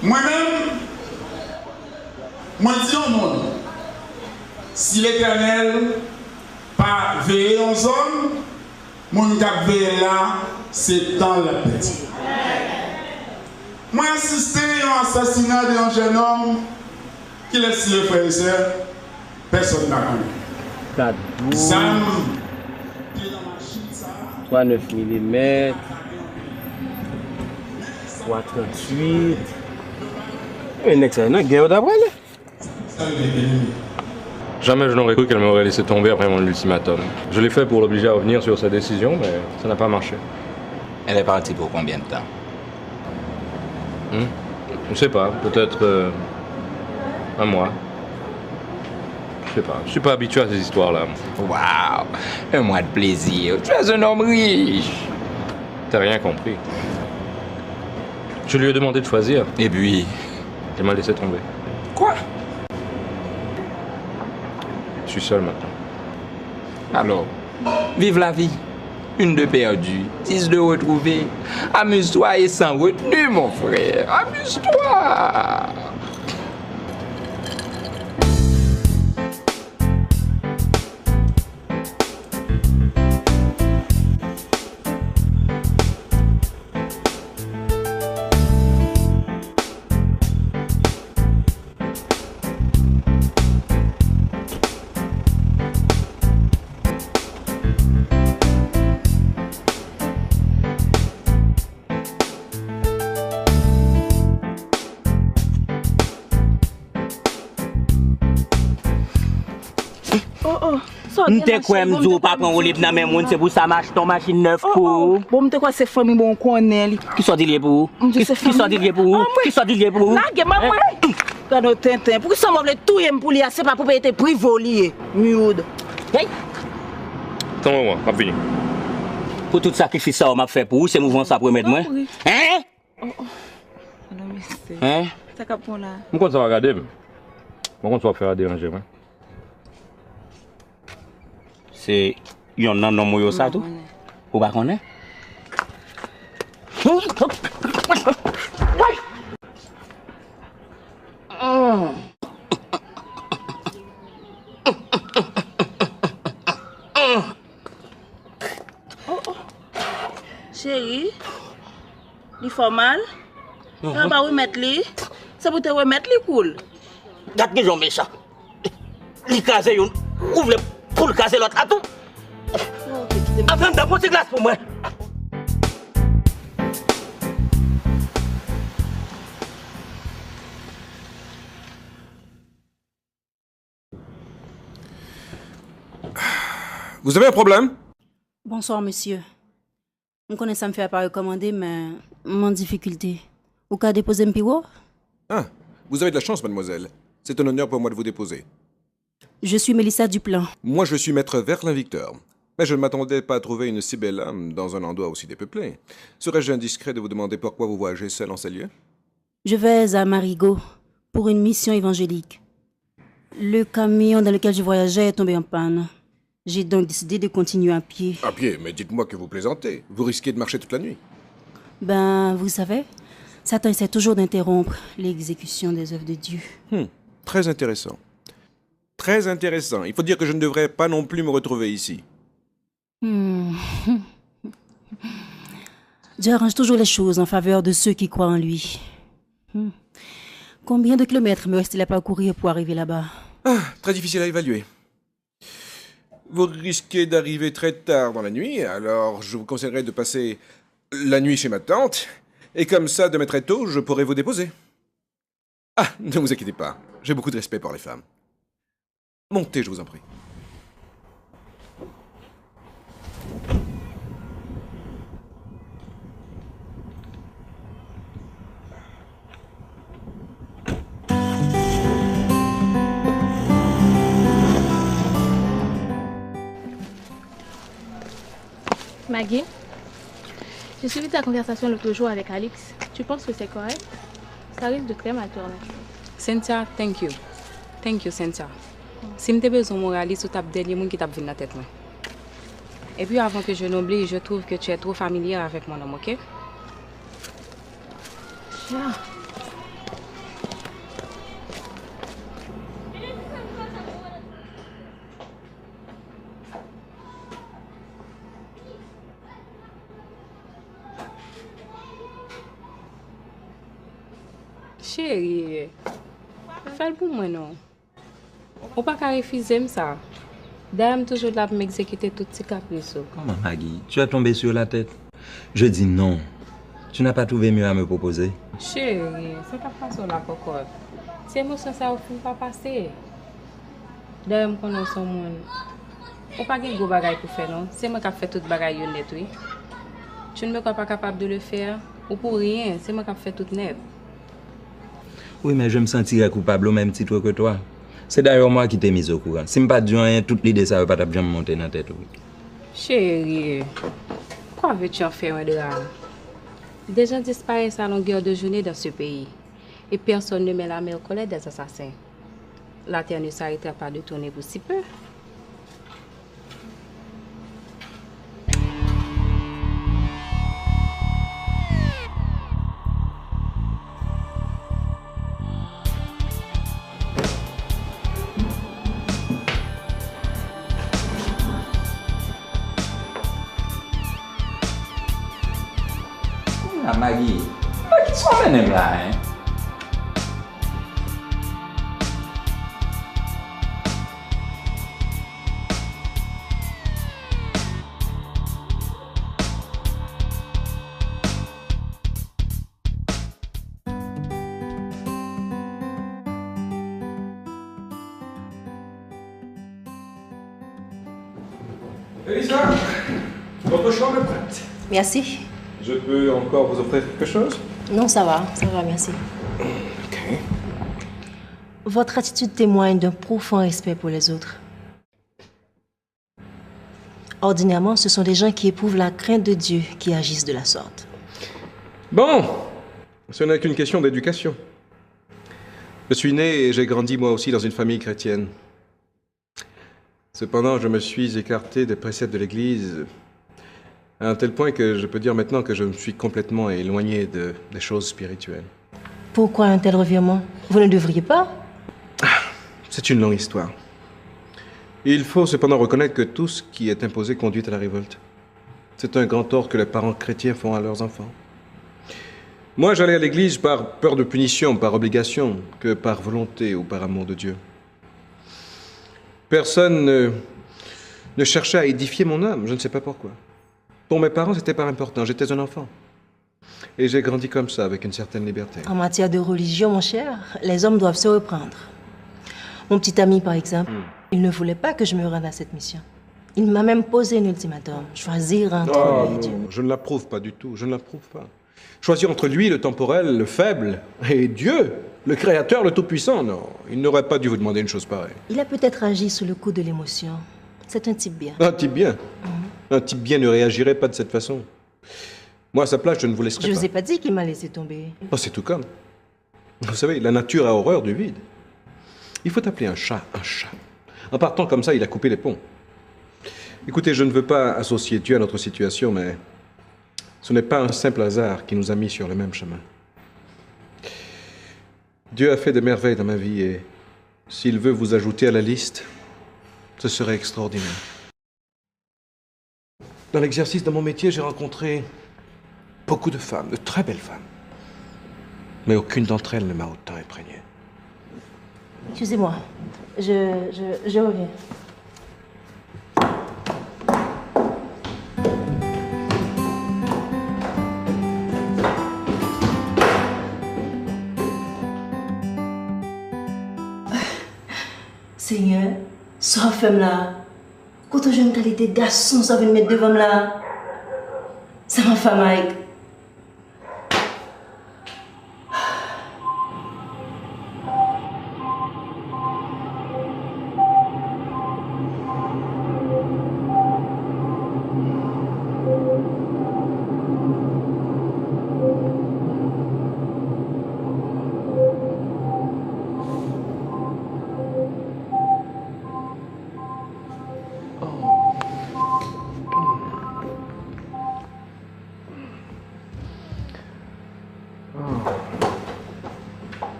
Moi-même, moi dis au monde, si l'Éternel pas veillé aux hommes, mon cap veillé là, c'est dans la petit. Moi assisté à l'assassinat d'un jeune homme qui laisse le frère et soeur, personne n'a connu. 3,9 mm, 3,38. Un excellent guerre d'après. Jamais je n'aurais cru qu'elle m'aurait laissé tomber après mon ultimatum. Je l'ai fait pour l'obliger à revenir sur sa décision, mais ça n'a pas marché. Elle est partie pour combien de temps? Je ne sais pas, peut-être un mois. Je sais pas, je suis pas habitué à ces histoires-là. Waouh, un mois de plaisir. Tu es un homme riche. T'as rien compris. Je lui ai demandé de choisir. Et puis? Elle m'a laissé tomber. Quoi? Je suis seul maintenant. Alors, vive la vie. Une de perdue, 10 de retrouvée. Amuse-toi et sans retenue, mon frère. Amuse-toi. M'te quoi m'dou pas prendre libre dans même monde c'est pour ça marche ton machine neuf pour. Bon m'te quoi c'est famille bon connaît li. Qui sont lié pour? Qui sont lié pour? Qui sont lié pour? Là, maman. Regarde Tintin, pour ça m'a voulu tout y pour lui, c'est pas pour payer tes privoliers, mioude. Hey. Comment moi, m'a fini. Pour tout sacrifice ça, on m'a fait pour vous, c'est mouvement ça pour mettre moi. Hein? Hein? Je compte ça va regarder. Je compte ça va faire déranger. C'est. Il y en a un nom ça tout? Ou pas qu'on est? Chérie, il faut mal. On va remettre lui. C'est pour te remettre lui cool. Regarde que j'en mets ça. Il casse une. Ouvre pour le casser l'autre à tout. Enfin, d'apporter glace pour moi. Vous avez un problème? Bonsoir, monsieur. Je connais ça me fait pas recommander, mais mon difficulté. Au cas déposer un piro? Ah, vous avez de la chance, mademoiselle. C'est un honneur pour moi de vous déposer. Je suis Mélissa Duplan. Moi, je suis maître Verlin-Victor. Mais je ne m'attendais pas à trouver une si belle âme dans un endroit aussi dépeuplé. Serais-je indiscret de vous demander pourquoi vous voyagez seul en ces lieux? Je vais à Marigot pour une mission évangélique. Le camion dans lequel je voyageais est tombé en panne. J'ai donc décidé de continuer à pied. À pied? Mais dites-moi que vous plaisantez. Vous risquez de marcher toute la nuit. Ben, vous savez, Satan essaie toujours d'interrompre l'exécution des œuvres de Dieu. Très intéressant. Très intéressant. Il faut dire que je ne devrais pas non plus me retrouver ici. Dieu arrange toujours les choses en faveur de ceux qui croient en lui. Combien de kilomètres me reste-t-il à parcourir pour arriver là-bas? Très difficile à évaluer. Vous risquez d'arriver très tard dans la nuit, alors je vous conseillerais de passer la nuit chez ma tante, et comme ça, demain très tôt, je pourrai vous déposer. Ah, ne vous inquiétez pas, j'ai beaucoup de respect pour les femmes. Montez, je vous en prie. Maggie, j'ai suivi ta conversation l'autre jour avec Alix. Tu penses que c'est correct? Ça risque de très mal tourner. Cynthia, thank you. Thank you, Cynthia. Si je besoin de moraliste, tu as le dernier monde qui t'a venu dans la tête. Et puis avant que je n'oublie, je trouve que tu es trop familier avec mon homme, ok? Yeah. Chérie, fais-le pour moi, non? On ne peut pas refuser ça. D'ailleurs, toujours là pour m'exécuter toutes ces caprices. Comment, Maggie? Tu as tombé sur la tête? Je dis non. Tu n'as pas trouvé mieux à me proposer? Chérie, c'est pas façon la cocotte. C'est émotion ça ne pas passer. D'ailleurs, je connais son monde. On pas de gros bagages pour faire, non? C'est moi qui fais tout bagages net, oui. Tu ne me crois pas capable de le faire? Ou pour rien, c'est moi qui fais tout net. Oui, mais je me sentirais coupable au même titre que toi. C'est d'ailleurs moi qui t'ai mis au courant. Si je ne pas dit rien, toute l'idée, ça ne va pas jamais monter dans la tête. Oui. Chérie, pourquoi veux-tu en faire un drame? Des gens disparaissent à longueur de journée dans ce pays. Et personne ne met la main au collet des assassins. La terre ne s'arrêtera pas de tourner pour si peu. Maggie, qui sont même là, hein? Elisa, votre chambre est prête. Merci. Je peux encore vous offrir quelque chose? Non, ça va, merci. Ok. Votre attitude témoigne d'un profond respect pour les autres. Ordinairement, ce sont des gens qui éprouvent la crainte de Dieu qui agissent de la sorte. Bon, ce n'est qu'une question d'éducation. Je suis né et j'ai grandi moi aussi dans une famille chrétienne. Cependant, je me suis écarté des préceptes de l'Église à un tel point que je peux dire maintenant que je me suis complètement éloigné des choses spirituelles. Pourquoi un tel revirement? Vous ne devriez pas? C'est une longue histoire. Il faut cependant reconnaître que tout ce qui est imposé conduit à la révolte. C'est un grand tort que les parents chrétiens font à leurs enfants. Moi, j'allais à l'église par peur de punition, par obligation, que par volonté ou par amour de Dieu. Personne ne cherchait à édifier mon âme, je ne sais pas pourquoi. Pour mes parents, c'était pas important, j'étais un enfant. Et j'ai grandi comme ça, avec une certaine liberté. En matière de religion, mon cher, les hommes doivent se reprendre. Mon petit ami, par exemple, il ne voulait pas que je me rende à cette mission. Il m'a même posé un ultimatum. Choisir entre lui et Dieu. Je ne l'approuve pas du tout, je ne l'approuve pas. Choisir entre lui, le temporel, le faible, et Dieu, le Créateur, le Tout-Puissant, non. Il n'aurait pas dû vous demander une chose pareille. Il a peut-être agi sous le coup de l'émotion. C'est un type bien. Un type bien. Un type bien ne réagirait pas de cette façon. Moi, à sa place, je ne vous laisserai Je pas. vous ai pas dit qu'il m'a laissé tomber. Oh, c'est tout comme. Vous savez, la nature a horreur du vide. Il faut appeler un chat un chat. En partant comme ça, il a coupé les ponts. Écoutez, je ne veux pas associer Dieu à notre situation, mais ce n'est pas un simple hasard qui nous a mis sur le même chemin. Dieu a fait des merveilles dans ma vie et s'il veut vous ajouter à la liste, ce serait extraordinaire. Dans l'exercice de mon métier, j'ai rencontré beaucoup de femmes, de très belles femmes. Mais aucune d'entre elles ne m'a autant imprégné. Excusez-moi, je reviens. Seigneur, ce femme-là, quand je ne qualité garçon, ça vient me mettre devant là. C'est ma femme, Mike.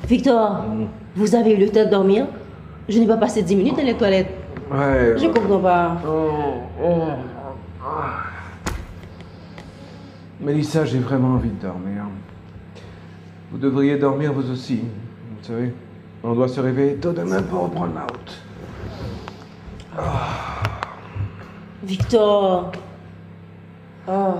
Victor, vous avez eu le temps de dormir? Je n'ai pas passé 10 minutes dans les toilettes. Ouais. Je comprends pas. Mélissa, j'ai vraiment envie de dormir. Vous devriez dormir vous aussi. Vous savez, on doit se réveiller tôt demain pour reprendre la route. Victor. Oh.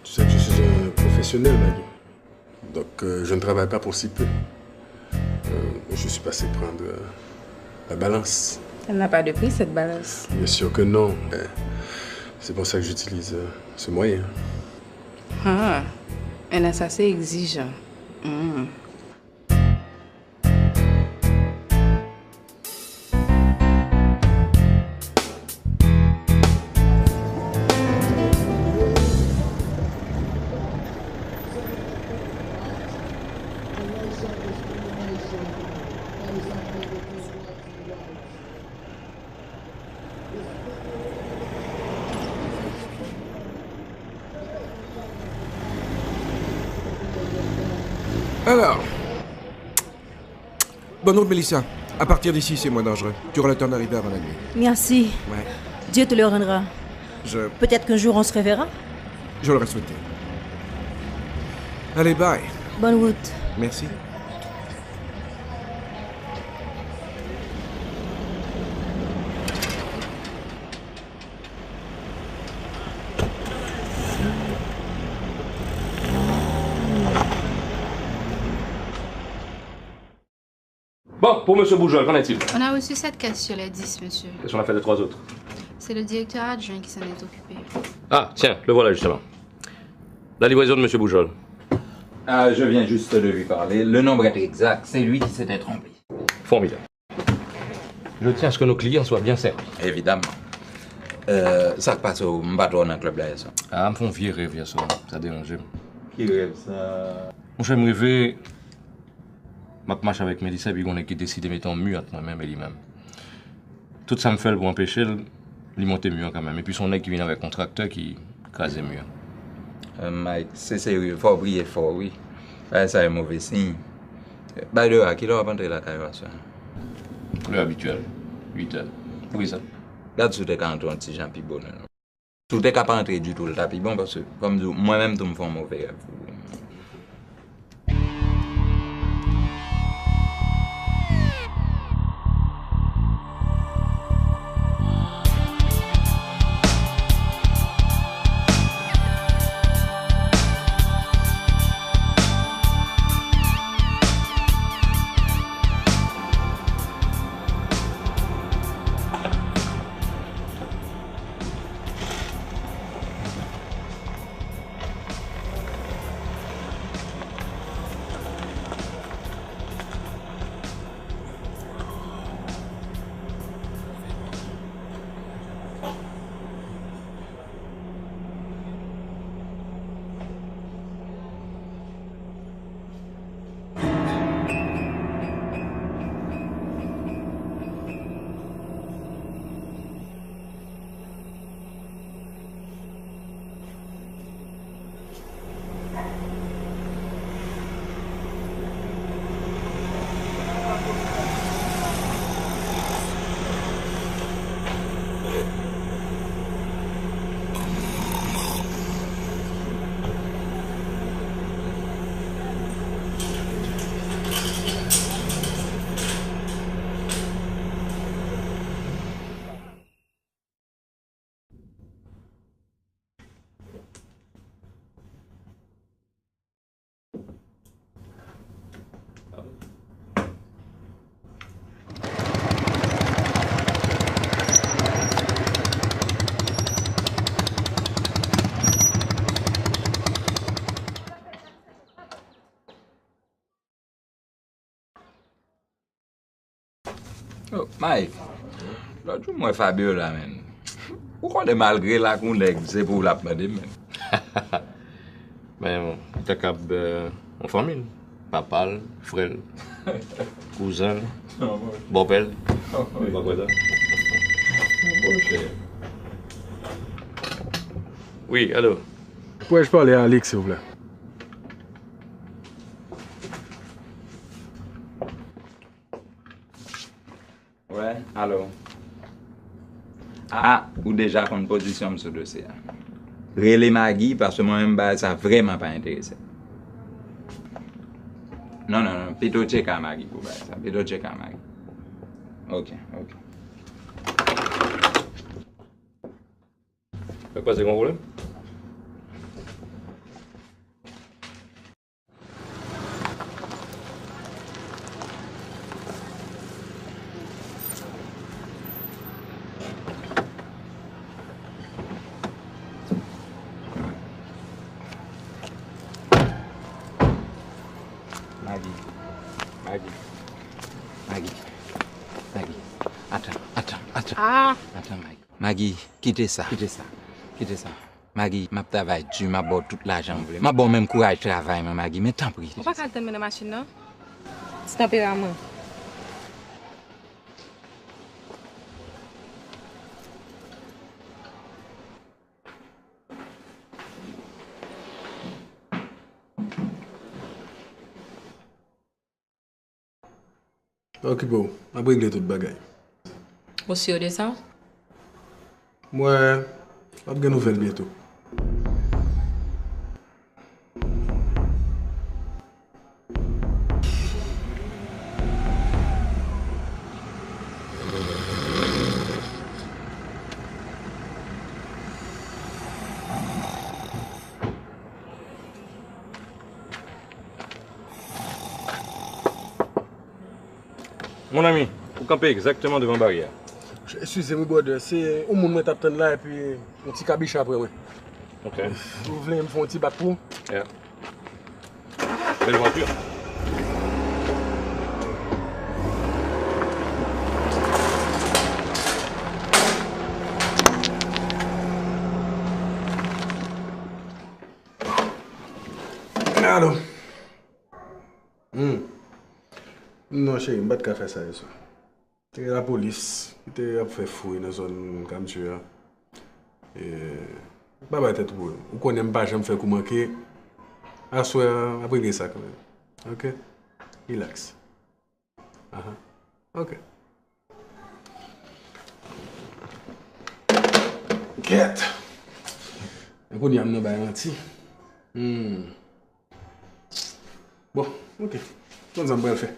Tu sais que je suis un professionnel, Maggie. Donc, je ne travaille pas pour si peu. Je suis passé prendre la balance. Elle n'a pas de prix, cette balance. Bien sûr que non. C'est pour ça que j'utilise ce moyen. Ah, un assassin exigeant. Alors, bonne route, Mélissa. À partir d'ici, c'est moins dangereux. Tu auras le temps d'arriver avant la nuit. Merci. Ouais. Dieu te le rendra. Peut-être qu'un jour on se reverra. Je l'aurais souhaité. Allez, bye. Bonne route. Merci. Bon, pour M. Boujol, qu'en est-il? On a reçu 7 caisses sur les 10, monsieur. Qu'est-ce qu'on a fait des 3 autres? C'est le directeur adjoint qui s'en est occupé. Ah, tiens, le voilà justement. La livraison de M. Boujol. Ah, je viens juste de lui parler. Le nombre est exact. C'est lui qui s'était trompé. Formidable. Je tiens à ce que nos clients soient bien servis. Évidemment. Ça passe au bateau dans le club là, ça. Ah, me font vieux rêve, ça. Ça dérange. Qui rêve ça? Mon cher, me rêver. Ma marche avec Mélissa, puis on a qui décide de mettre en mur entre moi-même et lui-même. Tout ça me fait pour empêcher lui monter mieux quand même. Et puis son nez qui vient avec un contracteur qui crase mieux. Mike, c'est sérieux. Faut briller fort, oui. Ça est mauvais signe. By the way, à qui l'heure va entrer la carrière? L'heure habituelle. 8 heures. Oui, ça. Regarde si tu es quand un petit Jean puis bonheur. Si tu n'es pas entrer du tout le tapis bon, parce que comme moi-même, tu me fais un mauvais rêve. Oh, Mike, là, tu moi Fabio là, men. Pourquoi de malgré la qu'on c'est pour la demander, men? Mais t'as qu'à en famille. Papa, frère, cousin, beau-père. Oui, allô? Pourrais-je parler à Alex, s'il vous plaît? Ouais, allô? Ah, ou déjà qu'on positionne ce dossier. Relais Maggie, parce que moi-même, ça vraiment pas intéressé. Non, plutôt check à Maggie pour ça. Plutôt check à Maggie. Ok. C'est quoi, c'est qu'on problème? Attends. Ah! Attends, Mike. Maggie, quittez ça. Maggie, ma travail, tu m'as bon tout l'argent. Ma bon même courage de travail, Maggie, mais tant pis. On va pas calmer la machine, non? C'est un peu à moi. Ok, bon, on va régler tout le bagage. Vous sûr de ça? Moi, on va une nouvelle bientôt. Mon ami, vous campez exactement devant la barrière. Excusez-moi, brother, c'est au monde qui t'attend là et puis un petit cabiche après. Ouais. Ok. Vous voulez me faire un petit bac pour? Yeah. Belle voiture. Allô? Non, chérie, je ne vais pas faire ça. C'est la police qui a fait fouille dans la zone comme tu as. Et. Pas tête pour vous. Vous connaissez pas, je me fais comment que. À soir, après ça quand même. Ok? Relax. Ok. Get. Et qu'on y a un menti. Bon, ok. On s'en va le faire.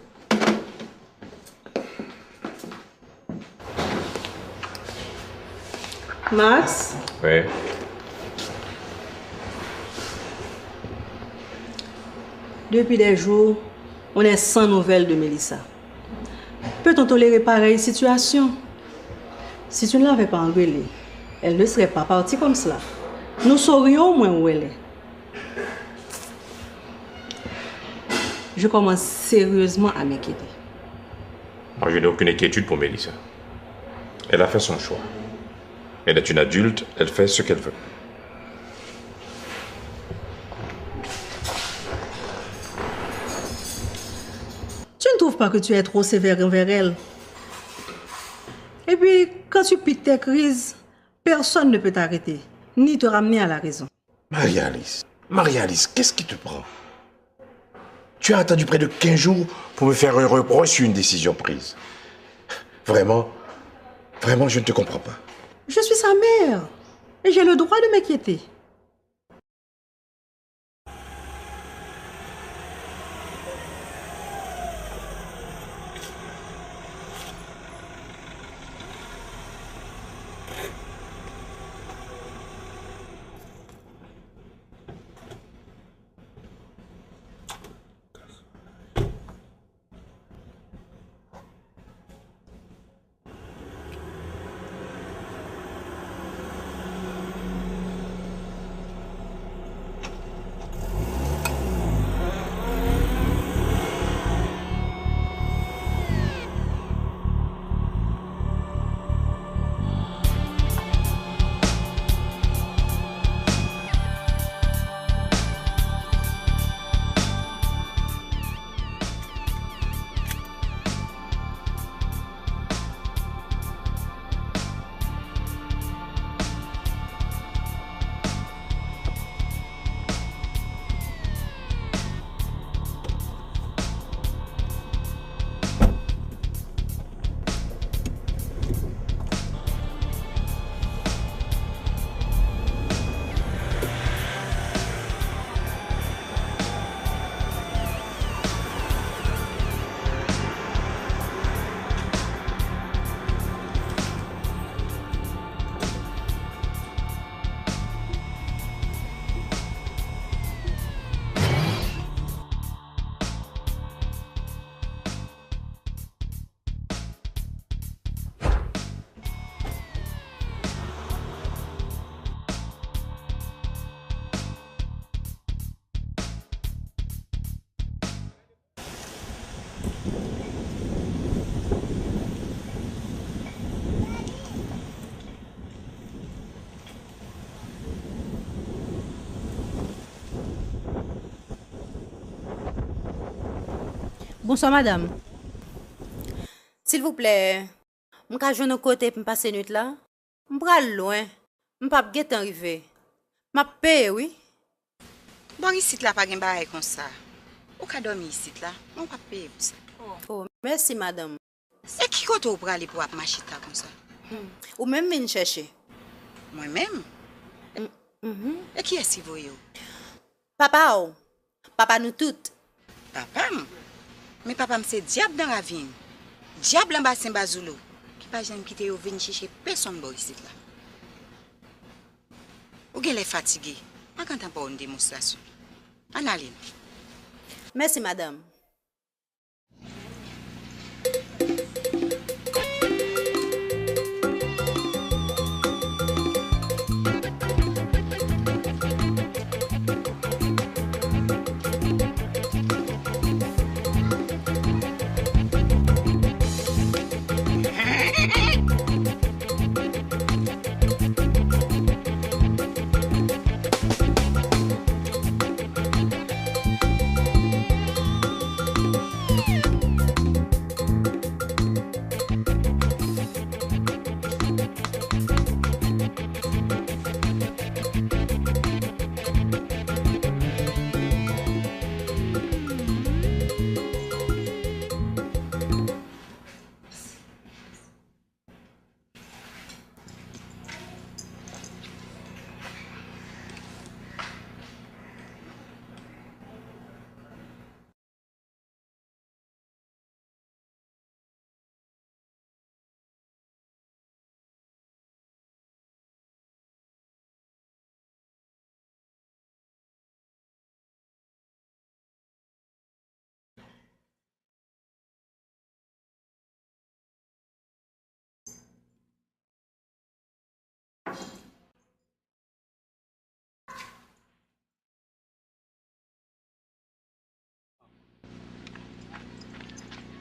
Max? Oui. Depuis des jours, on est sans nouvelles de Mélissa. Peut-on tolérer pareille situation? Si tu ne l'avais pas engueulée, elle ne serait pas partie comme cela. Nous saurions au moins où elle est. Je commence sérieusement à m'inquiéter. Moi, je n'ai aucune inquiétude pour Mélissa. Elle a fait son choix. Elle est une adulte, elle fait ce qu'elle veut. Tu ne trouves pas que tu es trop sévère envers elle? Et puis, quand tu piques tes crises, personne ne peut t'arrêter, ni te ramener à la raison. Marie-Alice, qu'est-ce qui te prend? Tu as attendu près de 15 jours pour me faire un reproche sur une décision prise. Vraiment, je ne te comprends pas. Je suis sa mère et j'ai le droit de m'inquiéter. Bonsoir, madame. S'il vous plaît, je vais jouer un côté pour passer la nuit là. Je vais loin. Je ne vais pas arriver. Je vais payer, oui. Bon, ici, là, pas de bail comme ça. Ou ka dormir ici, là, on va payer pour ça. Oh, merci, madame. Et qui compte pour aller pour marcher comme ça? Ou même me chercher. Moi-même? Et qui est-ce que vous? Papa, oh. Papa, nous toutes. Papa? Mais papa, c'est diable dans la vie. Diable en bas, c'est Bazoulou. Qui pas jamais quitter ou venir chercher personne ici, là. Ou qu'elle est fatiguée. On n'entend pas une démonstration. Analine. Merci, madame.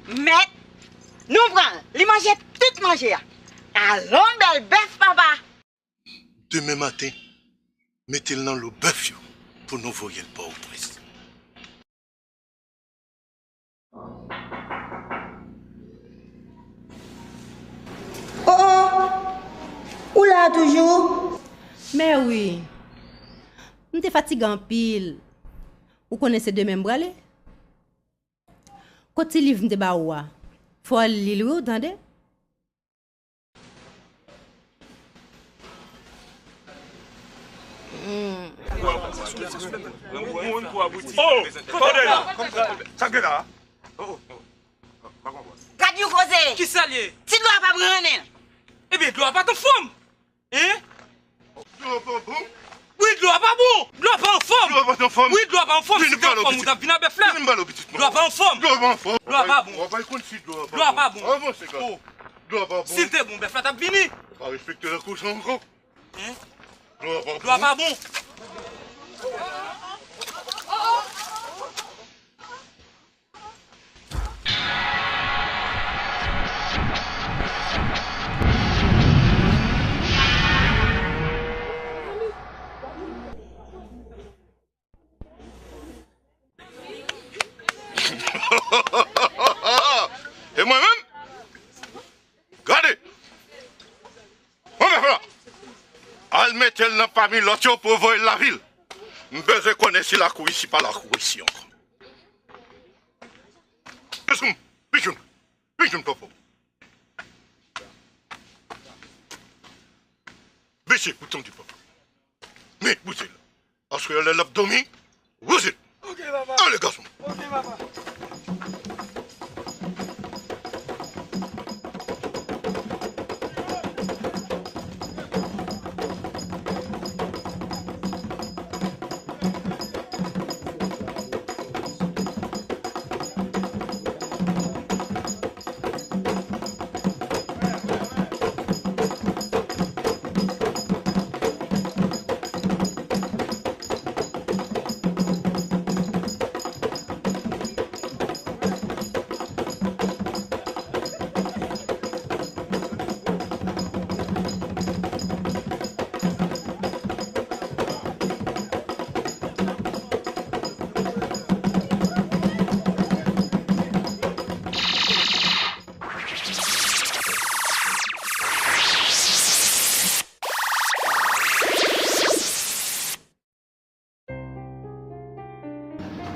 Mais, nous prenons, les manger tout manger. Allons, belle bœuf, papa. Demain matin, mettez-le dans le bœuf pour nous voyer le port au prince. Oh! Ou là toujours? Mais oui. Je suis fatigué en pile. Vous connaissez de même bralé? Quand il livre de baoua, faut lire vous entendez? Quand you cause? Qui s'allie? Tu dois pas prendre. Eh bien, dois pas te forme. Hein? Oui, dois pas bon. Dois pas en forme. Dois pas en forme. Oui, dois pas en forme. Si t'es en forme, vous t'avez bien bœuf là. Dois pas en forme. Dois pas en forme. Dois pas bon. On va y continuer. Dois pas bon. Oh. Dois pas bon. Si t'es bon, bœuf là, t'as fini. On va respecter la course encore. Hein? Dois pas bon. Dois pas bon. Et moi-même, regardez, elle mettait dans parmi l'autre pour voir la ville. Je besoin connaître si la cour ici, pas la cour ici encore. Pigeon, papa. Baissez, bouton du papa. Mais, bousez-le. Parce qu'elle est l'abdomen, bousez-le. Ok, papa. Allez, garçon. Ok, papa.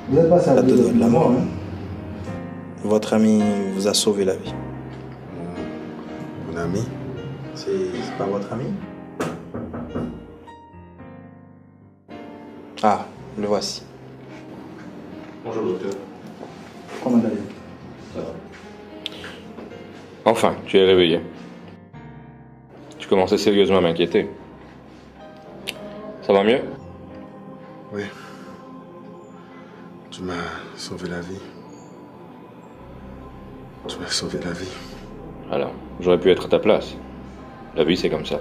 Vous êtes passé à deux doigts de la mort, hein? Votre ami vous a sauvé la vie. Mon ami? C'est pas votre ami? Ah, le voici. Bonjour, docteur. Comment allez-vous? Ça va. Enfin, tu es réveillé. Tu commençais sérieusement à m'inquiéter. Ça va mieux? Oui. Tu m'as sauvé la vie. Tu m'as sauvé la vie. Alors, j'aurais pu être à ta place. La vie, c'est comme ça.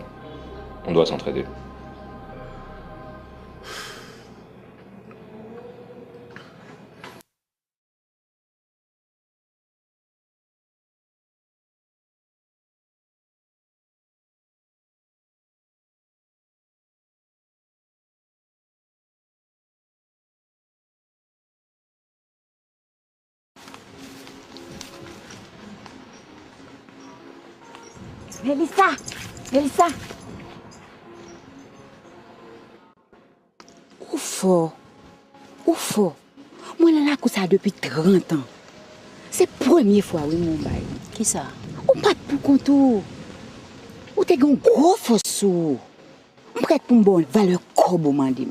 On doit s'entraider. Mélissa. Où faut? Moi, là, comme ça depuis 30 ans. C'est la première fois, oui, mon bail. Qui ça? Ou pas pour contour. Ou t'es un gros fossou. Je prête pour une bonne valeur comme au mandim.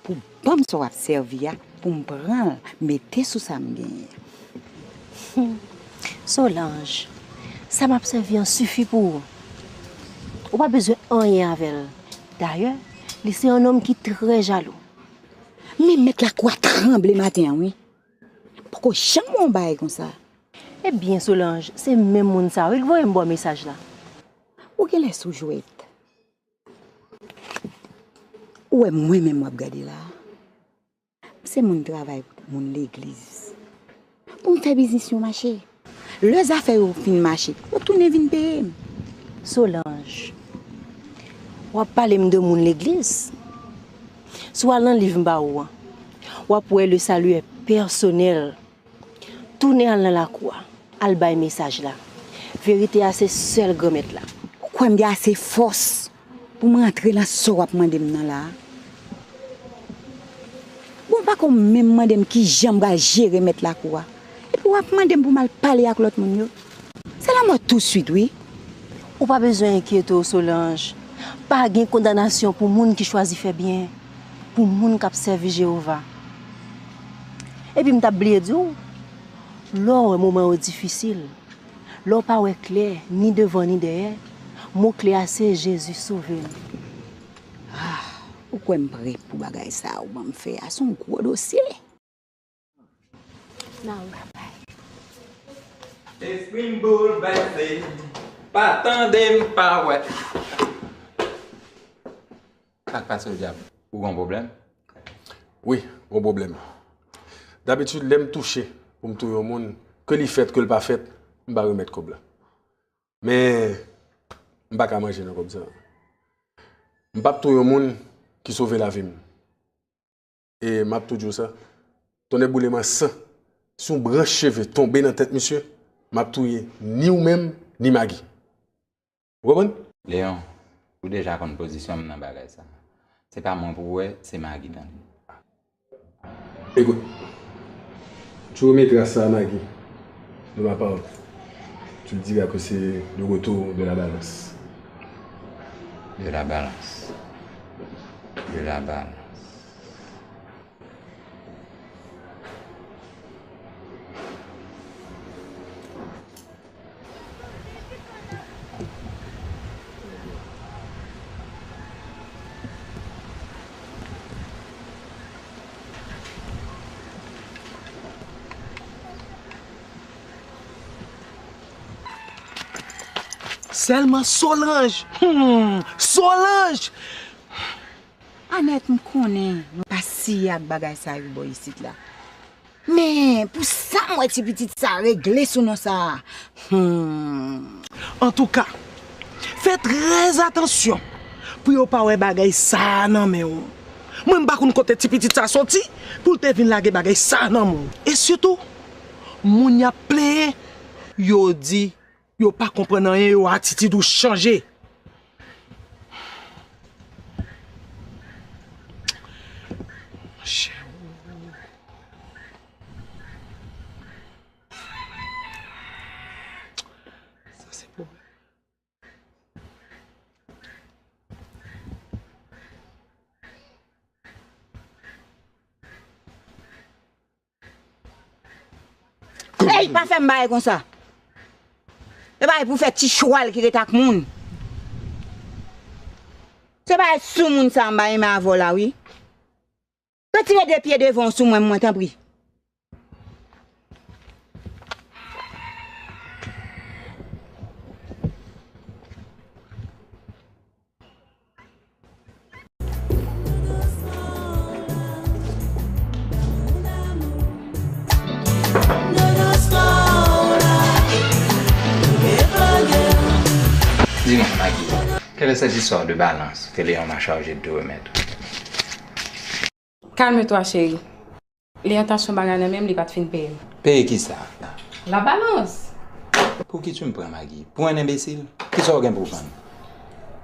Pour bon me soit servi, pour me prendre, mettre sous sa main. Solange, ça m'a servi en suffit pour. On n'a pas besoin de rien avec elle. D'ailleurs, c'est un homme qui est très jaloux. Mais mettre la quoi tremble matin, oui. Pourquoi jamais on baille comme ça? Eh bien, Solange, c'est même mon ça. Il voit un bon message là. Où qu'elle est sous jouette? Où est moi-même, moi, regarder là? C'est mon travail pour l'église. Pour me faire business, marché. Les affaires au fin marché. Vous tournez vin payer. Solange, ou parler de mon l'église. Soit dans livre mbaou. Ou pour le salut est personnel. Tourner dans la croix, al bay message là. Vérité à ces seuls gomet là. Pourquoi me assez force pour m'entrer dans ce que je demande là? Bon, pas comme même madame qui j'aime gérer mettre la croix. Et puis, vous demandez pour mal parler avec l'autre monde. C'est la mort tout de suite, oui. Ou pas besoin d'inquiéter, Solange. Pas de condamnation pour les gens qui choisissent faire bien. Pour les gens qui observent Jéhovah. Et puis, je t'ai dit, lors un moment difficile, lors pas clair, ni devant ni derrière, mon clé c'est Jésus sauvé. Pourquoi je suis prêt pour bagaille ça ou me faire son gros dossier? Non. Esprit bouleversé, pas tandem, pas ouais. Qu'est-ce qui passe au diable? Ou un problème? Oui, un problème. D'habitude, l'aime toucher pour me toucher au monde. Que le fait, que le pas fait, je vais remettre comme là. Mais je ne vais pas manger comme ça. Je ne vais pas toucher au monde qui sauve la vie. Et je vais toujours ça. Ton éboulement sang, si un branche cheveux tombe dans la tête, monsieur, je vais toucher ni vous-même, ni Maggie. Vous comprenez? Léon, vous déjà en position dans le bagage. Ce n'est pas moi pour vous, c'est Maggie. Écoute, tu remettras ça à Maggie, de ma part. Tu lui diras que c'est le retour de la balance. De la balance. De la balance. Seulement Solange. Solange. Annette me connaît, nous pas si avec bagay ça boy ici là. Mais pour ça moi ti petite ça régler sous nous ça. En tout cas, faites très attention pour yo pas ouais bagay ça non mais ou. Moi pas konn côté ti petite ça sorti pour te vinn laguer bagay ça non mon. Et surtout, moun y a plein yo dit yo pas comprendre rien yo attitude ou changer. Ça c'est pour Hey, pas faire m'baye comme ça. C'est pas pour faire petit choual qui est avec moun. C'est pas sous moun ça m'baye mais avant là oui. Retirez des pieds devant sous moi t'en prie. Dis-moi, Maggie, quelle est cette histoire de balance que Léon m'a chargé de te remettre? Calme-toi, chérie. Les intentions baganes même, les pas de fin payer. Payer qui ça? La balance. Pour qui tu me prends, Maggie? Pour un imbécile? Qui ça pour prendre?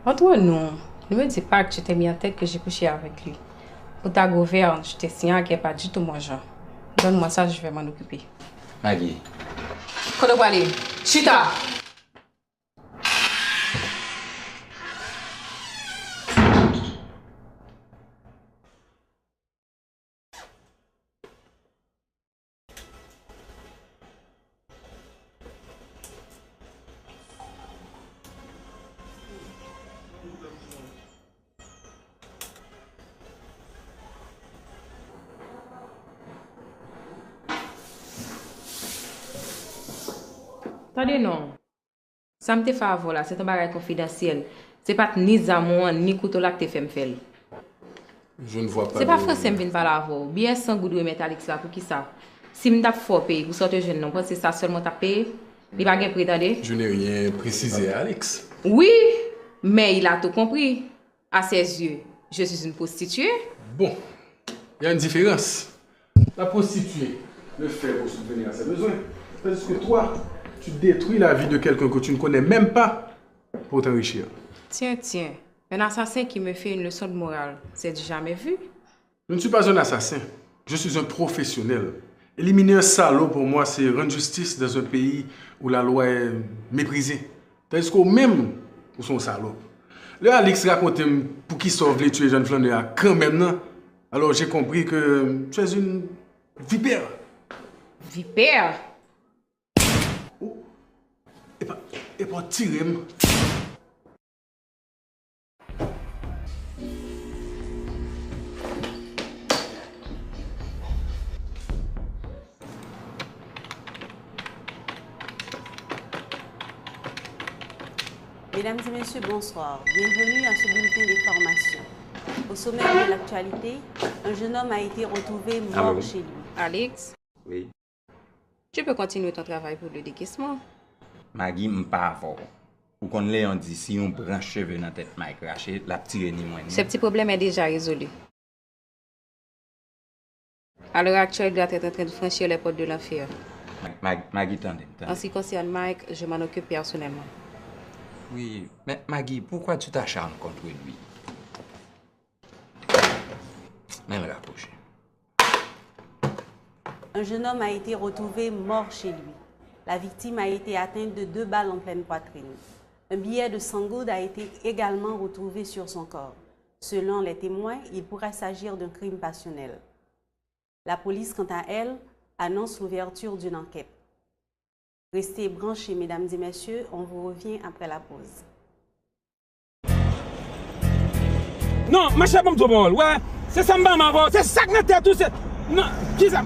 Entre nous, ne me dis pas que tu t'es mis en tête que j'ai couché avec lui. Pour ta gouverne, je t'ai signé qu'il n'est pas du tout mon genre. Donne-moi ça, je vais m'en occuper. Maggie. Quand on va aller? Chita! Attendez, non. Ça me fait favor là, c'est un bagage confidentiel. C'est pas ni zamour, ni couteau là que tu fais me faire. Je ne vois pas. C'est pas français me vient parler avec vous. Bien sans goût de mettre Alex là pour qui ça? Si je suis payé pour sortir jeune, non, c'est ça seulement t'as payé. Il va pas prétendre. Je n'ai rien précisé, Alex. Oui, mais il a tout compris. À ses yeux, je suis une prostituée. Bon, il y a une différence. La prostituée le fait pour subvenir à ses besoins. Parce que toi, tu détruis la vie de quelqu'un que tu ne connais même pas pour t'enrichir. Tiens, un assassin qui me fait une leçon de morale, c'est du jamais vu. Je ne suis pas un assassin, je suis un professionnel. Éliminer un salaud pour moi, c'est rendre justice dans un pays où la loi est méprisée. Tandis qu'au même pour son salaud. Le Alex raconte pour qui sauve les tuer jeunes flaneurs quand même non. Alors j'ai compris que tu es une vipère. Vipère? Oh. Et pas tirer. Mesdames et messieurs, bonsoir. Bienvenue à ce bulletin d'information. Au sommaire de l'actualité, un jeune homme a été retrouvé mort chez lui. Alex? Oui. Tu peux continuer ton travail pour le décaissement. Maggie m'pas fort. Ou qu'on l'ait dit si on branche cheveux dans la tête m'a craché, la petite ni moins. Ce petit problème est déjà résolu. À l'heure actuelle, il doit être en train de franchir les portes de l'enfer. Maggie, tendez. En ce qui concerne Mike, je m'en occupe personnellement. Oui, mais Maggie, pourquoi tu t'acharnes contre lui? Même rapproché. Un jeune homme a été retrouvé mort chez lui. La victime a été atteinte de 2 balles en pleine poitrine. Un billet de 100 goudes a été également retrouvé sur son corps. Selon les témoins, il pourrait s'agir d'un crime passionnel. La police, quant à elle, annonce l'ouverture d'une enquête. Restez branchés, mesdames et messieurs, on vous revient après la pause. Non, ma chère, ouais, c'est ça, maman, c'est ça que nous avons tous. Non, qui ça?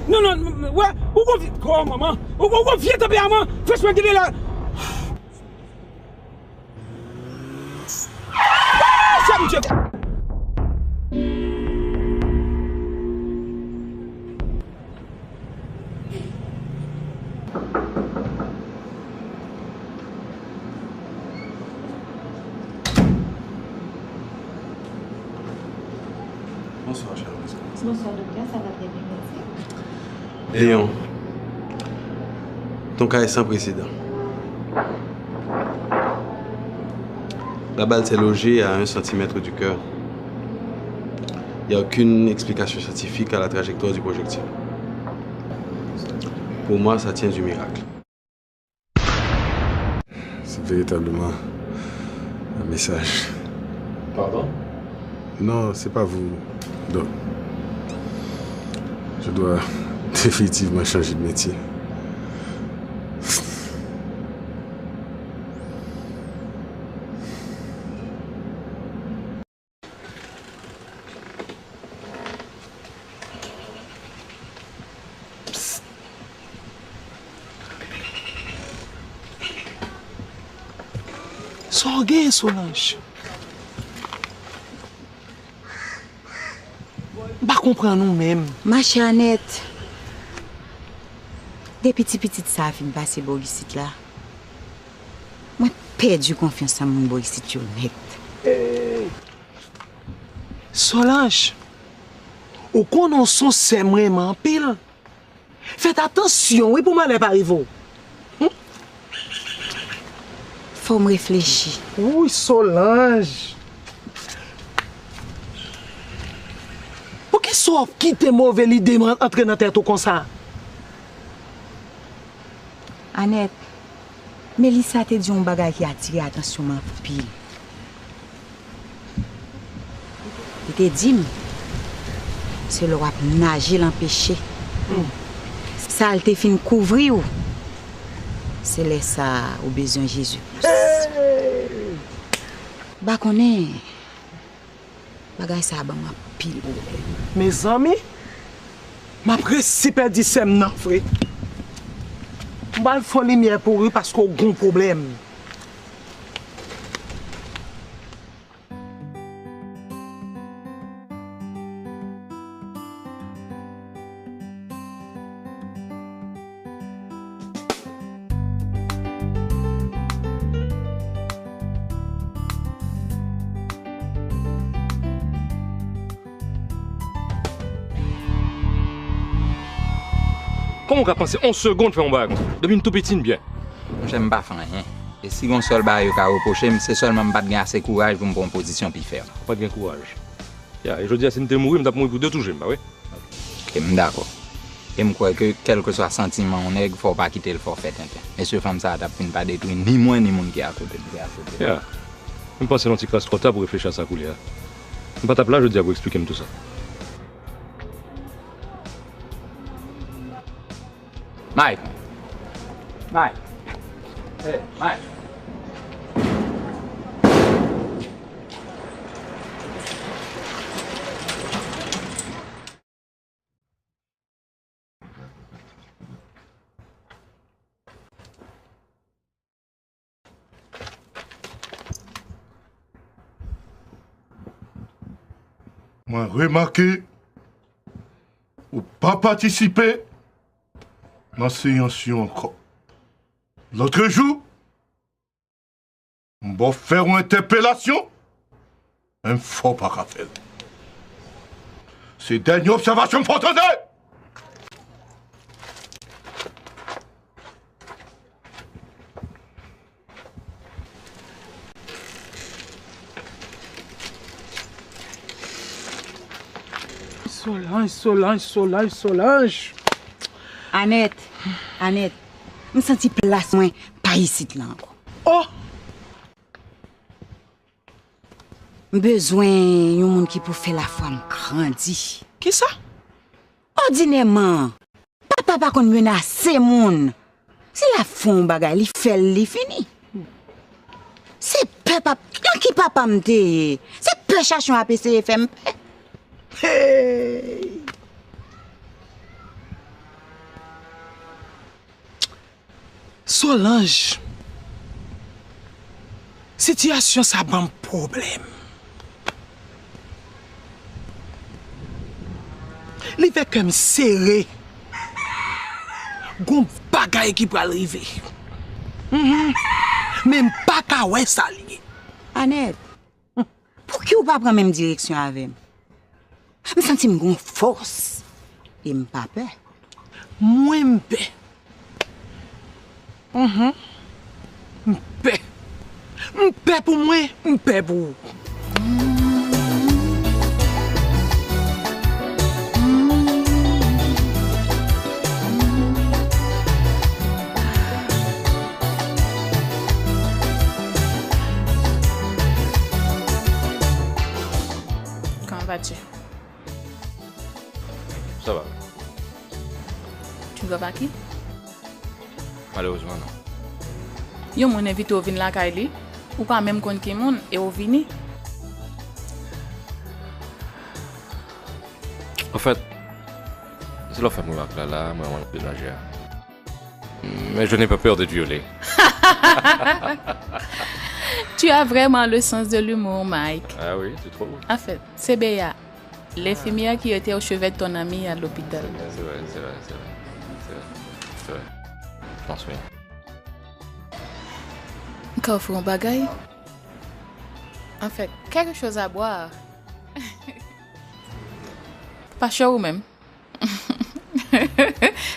Non, ouais, où qu'on vient? Quoi, maman? Où qu'on vient taper à moi? Fais-moi guider là. Ça me tue. Bonsoir, cher. Bonsoir, docteur, ça va très bien, merci. Léon, ton cas est sans précédent. La balle s'est logée à 1 cm du cœur. Il n'y a aucune explication scientifique à la trajectoire du projectile. Pour moi, ça tient du miracle. C'est véritablement un message. Pardon? Non, c'est pas vous, Doc. Je dois définitivement changer de métier. Sorguez, Solange. Pas comprendre nous-mêmes. Ma chère Annette, des petits ça fin passer Borisite là. Moi perdu confiance en mon Borisite net. Solange, ou qu'on en son c'est vraiment pile. Faites attention, oui, pour moi n'est pas arrivé. Faut me réfléchir. Oui, Solange. Pour qui soit quitter mauvais l'idée entrer dans tête comme ça? Annette, Mélissa te dit un bagage qui attire attention ma pile. Il te dit, c'est le rap nager l'empêcher. Ça, elle te fin couvrir ou? C'est là ça au besoin de Jésus. Bah qu'on est. Bagay ça ba ma pile. Mes amis, Ma principe dit sem nan, frère. On va faire lumière pour eux parce qu'on a un problème. Comment on va penser 11 secondes faire un bague? Depuis une tout petite bien. J'aime pas faire rien. Et si on seul bague à reprocher, c'est seulement pas de gagner assez courage pour me prendre une position plus ferme. Pas de courage. Et je dis, si je mourir, je vais mourir pour deux toujours, bah oui. Ok, d'accord. Et je crois que quel que soit le sentiment, on ne faut pas quitter le forfait. Et ce femme, ça n'a pas détruire ni moi ni monde qui est à côté. Yeah. Je pense que c'est un petit trop tard pour réfléchir à ça, couler. Je ne pas là, je dis à vous expliquer tout ça. Mike. Mike. Hey, Mike. Moi, remarqué, ou pas participer dans la séance encore. L'autre jour, on va faire une interpellation, un faux pas qu'à faire. C'est dernière observation pour entendre. Solange. Annette, je sens place moins pas ici là encore. Oh! Besoin d'un monde qui peut faire la femme grandir. Qui ça? Ordinairement, papa pas qu'on menace monde. Si la femme bagay li fait li fini. C'est papa qui papa m'te. C'est peu chachon à PCFM. Hey! Solange, situation ça a un problème. Li fait comme serré. Gon bagay qui peut arriver. Même pas qu'à ouais ça lié. Annette, pour qui ou pas prendre même direction avec? Je sens que j'ai force. Et je pas peur. Moi, je paix. Paix. Paix pour moi, paix pour vous. Comment vas-tu? Ça va. Tu vas pas qui? Malheureusement, non. Yo mon invité au vin la Kylie ou pas même kon ki moun et au vini? En fait, c'est la femme là, moi, je suis mais je n'ai pas peur d'être violé. Tu as vraiment le sens de l'humour, Mike. Ah oui, tu trouves? En fait, c'est Béa, l'infirmière qui était au chevet de ton ami à l'hôpital. C'est vrai. Je pense bien. Quand faut un bagaille? En fait, quelque chose à boire. Pas chaud ou même?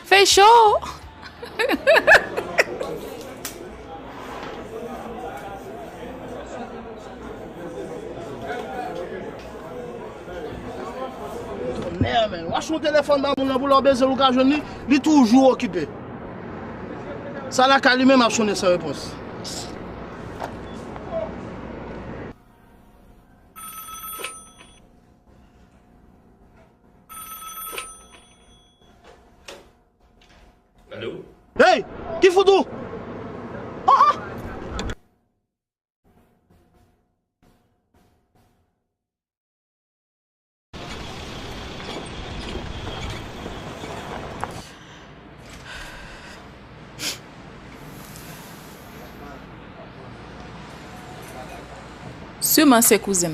Fait chaud! Merde, watch mon téléphone dans mon boulot baiser l'occasion, il est toujours occupé. Ça la cali même a sonné sans réponse. Allô? Hey, qui fout tout? Sûrement c'est cousin.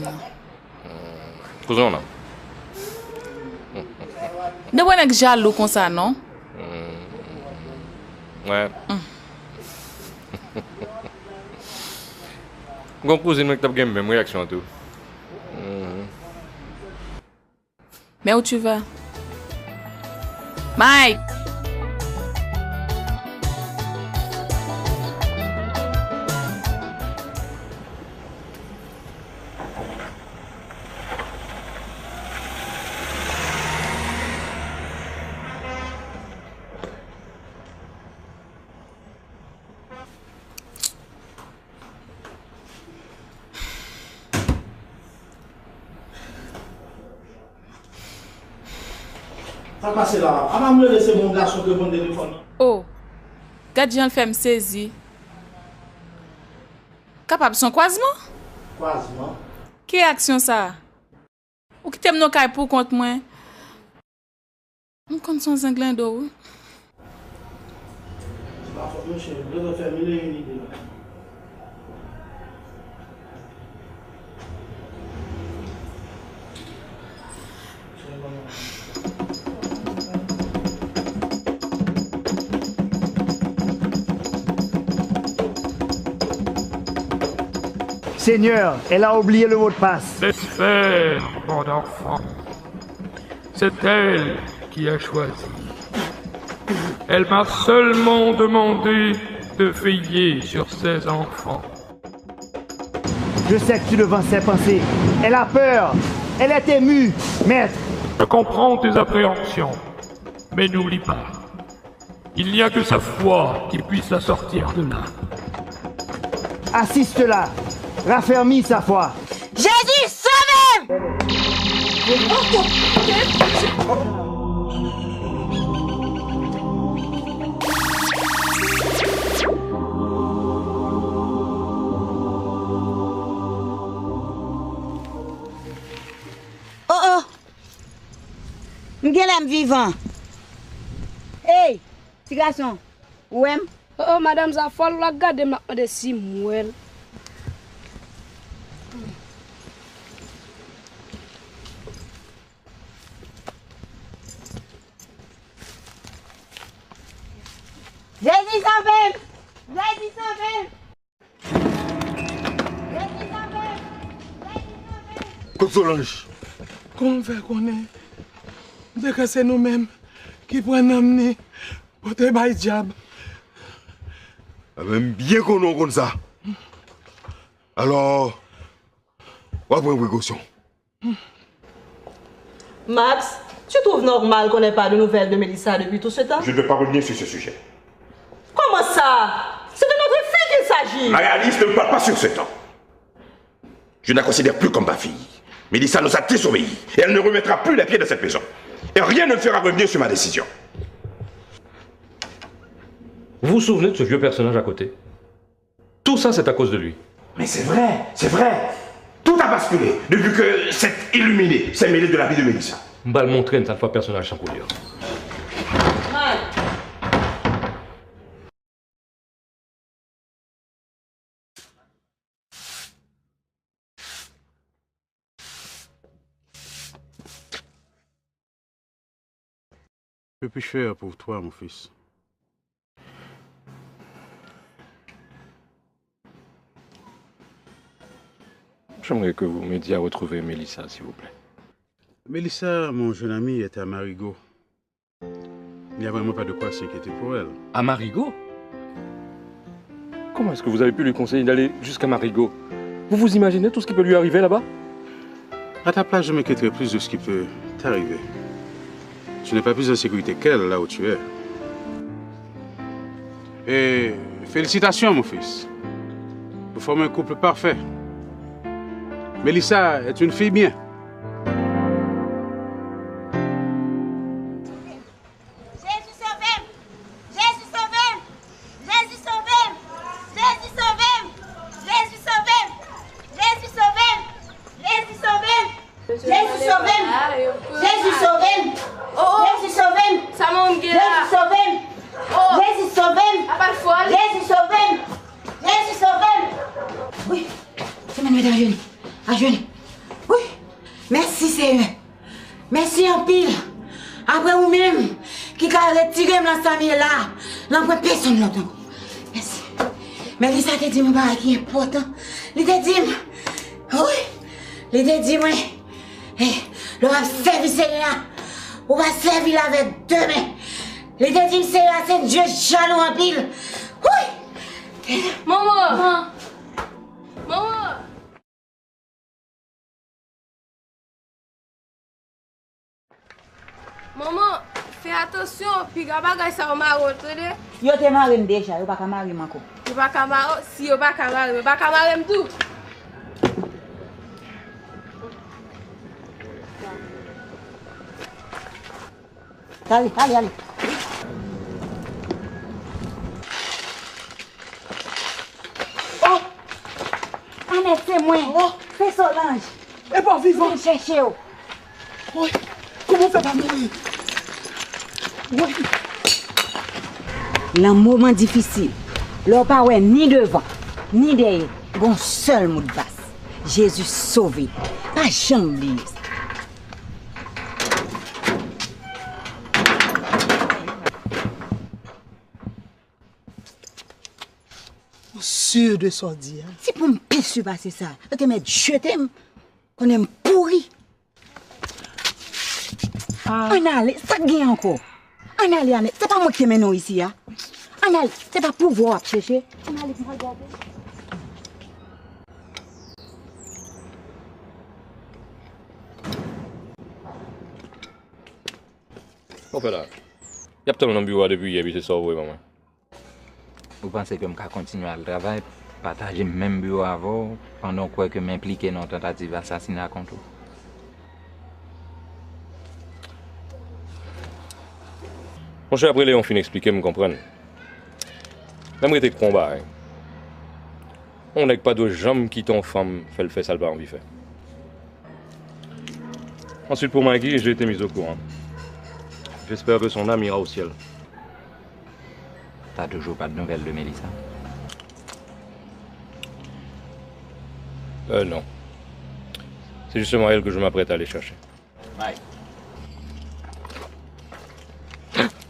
Cousin, non? Ne vous n'êtes jaloux comme ça, non? Ouais. Mon cousin, tu as la même réaction tout. Mais où tu vas? Mike! Ça passe là. Avant de me laisser mon garçon que mon téléphone. Oh, gardien fait me saisir. Capable son croisement? Croisement? Quelle action ça? Ou qui t'aime nos cailles pour contre moi? On compte son anglais d'eau. Monsieur, je dois faire mille et une idées. Seigneur, elle a oublié le mot de passe. Laisse faire, mon enfant. C'est elle qui a choisi. Elle m'a seulement demandé de veiller sur ses enfants. Je sais que tu devant ses pensées. Elle a peur. Elle est émue, maître. Je comprends tes appréhensions, mais n'oublie pas. Il n'y a que sa foi qui puisse la sortir de là. Assiste-la. Raffermis sa foi. Jésus, sauve-moi! Oh! M'gèlem vivant. Hey, petit garçon. Ouem? Oh, madame Zafal, la garde m'a de si mouel. Jésus sauve! Jésus sauve! Jésus sauve! Solange, comment faire qu'on est? Dès que c'est nous-mêmes qui prenons amener pour te bailler diable. Même bien qu'on a comme ça. Alors, on va prendre précaution. Max, tu trouves normal qu'on n'ait pas de nouvelles de Mélissa depuis tout ce temps? Je ne vais pas revenir sur ce sujet. Comment ça? C'est de notre fille qu'il s'agit. Marie-Alice ne me parle pas sur ce temps. Je ne la considère plus comme ma fille. Mélissa nous a désobéi et elle ne remettra plus les pieds dans cette maison. Et rien ne me fera revenir sur ma décision. Vous vous souvenez de ce vieux personnage à côté? Tout ça, c'est à cause de lui. Mais c'est vrai, c'est vrai. Tout a basculé depuis que cet illuminé s'est mêlé de la vie de Mélissa. On va le montrer une fois personnage sans couleur. Que puis-je faire pour toi, mon fils? J'aimerais que vous m'aidiez à retrouver Mélissa, s'il vous plaît. Mélissa, mon jeune ami, est à Marigot. Il n'y a vraiment pas de quoi s'inquiéter pour elle. À Marigot? Comment est-ce que vous avez pu lui conseiller d'aller jusqu'à Marigot? Vous vous imaginez tout ce qui peut lui arriver là-bas? À ta place, je m'inquiéterais plus de ce qui peut t'arriver. Tu n'es pas plus en sécurité qu'elle, là où tu es. Et félicitations, mon fils. Vous formez un couple parfait. Mélissa est une fille bien. Jésus sauve! Jésus sauve! Jésus sauve! Jésus sauve! Jésus sauve! Jésus sauve! Jésus sauve! Jésus sauve! Jésus sauve! Jésus sauve! Ça monte Jésus sauve! Jésus sauve! À pas le Jésus sauve! Jésus sauve! Oui, c'est Manuel Darioni. Ah, je... Oui. Merci, Seigneur. Merci en pile. Après vous-même, qui a retiré dans sa vie là, l'envoie personne l'autre. Merci. Mais Lisa te dit que qui est important. Il te dit, oui, il te dit, oui. Le va servir Seigneur. On va servir avec deux mains. Il te dit, Seigneur, c'est Dieu jaloux en pile. Oui. Maman. Maman. Maman, fais attention, puis bagay ça on m'a retrouvé. Yo te marre déjà, yo pas ka marre encore. Yo pas ka marre, si yo pas ka marre tout. Allez, allez, allez. Oh! Annette, c'est moi. Oh! Fais Solange. Et pas vivant. Je chercher. Oui. Comment fait pas mourir? Oui. Dans un moment difficile, leur pas ouais ni devant, ni derrière, bon seul mot de basse. Jésus sauvé. Pas jamais oublier ça. Sûr de son dire. C'est pour me pisse passer ça. Je te mets jeté, qu'on aime pourri. En allez, ça gagne encore. En allez, c'est pas moi qui mène ici. En allez, c'est pas pour voir chercher. En allez, regarder. On fait là. Il y a peut-être un bureau depuis hier, c'est ça, oui, maman. Vous pensez que je vais continuer à travailler, partager le même bureau avant, pendant quoi que m'impliquer dans une tentative d'assassinat contre vous? Mon cher, après Léon fin expliquer, me comprendre. Même si tu combat, on n'a pas de jambes qui ton femme fait le fait ça pas envie faire. Ensuite, pour Maggie, j'ai été mis au courant. J'espère que son âme ira au ciel. T'as toujours pas de nouvelles de Mélissa? Non. C'est justement elle que je m'apprête à aller chercher. Ouais.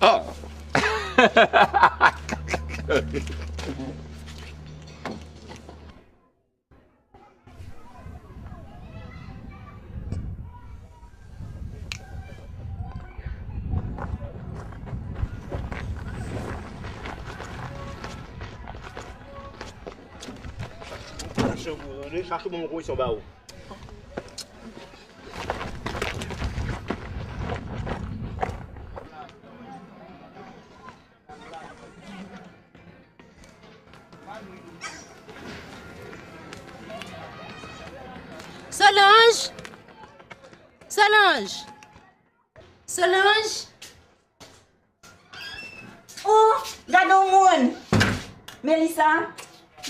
Ah! Cherchez mon gros, ils sont bas haut. Solange! Solange! Solange! Oh, gado moun! Mélissa,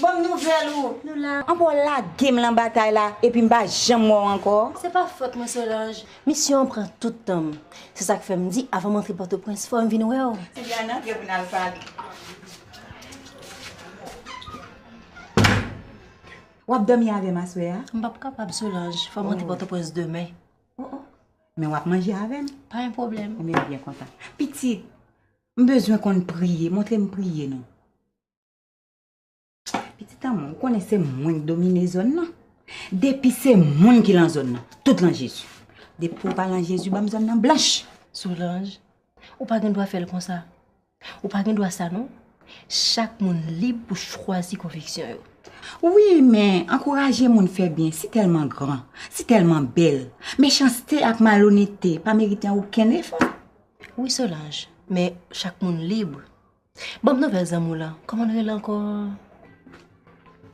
bonne nouvelle ou? Nous là. On va la game la bataille là et puis m'ba jamais mort encore. C'est pas faute moi Solange. Mission prend tout le temps. C'est ça que fait me dire avant d'entrer Port-au-Prince, faut me venir ouais. C'est bien non que vous n'avez pas. Ou ap dormi avec ma soeur? Je ne suis pas capable, Solange. Faut monter Port-au-Prince demain. Mais on va manger avec? Pas un problème. Mais bien content. Petit, j'ai besoin qu'on prie. Montrez-moi prier, non? Petit amour, vous connaissez moins qui domine la zone, non? Depuis c'est moins qui est dans la zone, tout dans Jésus. Depuis pour parler en Jésus, bah, zone dans blanche. Solange, ou pas qu'on doit faire comme ça. Ou pas qu'on doit ça, non? Chaque monde libre pour choisir conviction. Oui, mais encourager moun fait bien, c'est tellement grand, c'est tellement belle. Méchanceté avec malhonnêteté, pas mériter aucun effort. Oui, Solange, mais chaque monde libre. Bon, nouvelle amour là, comment on est encore?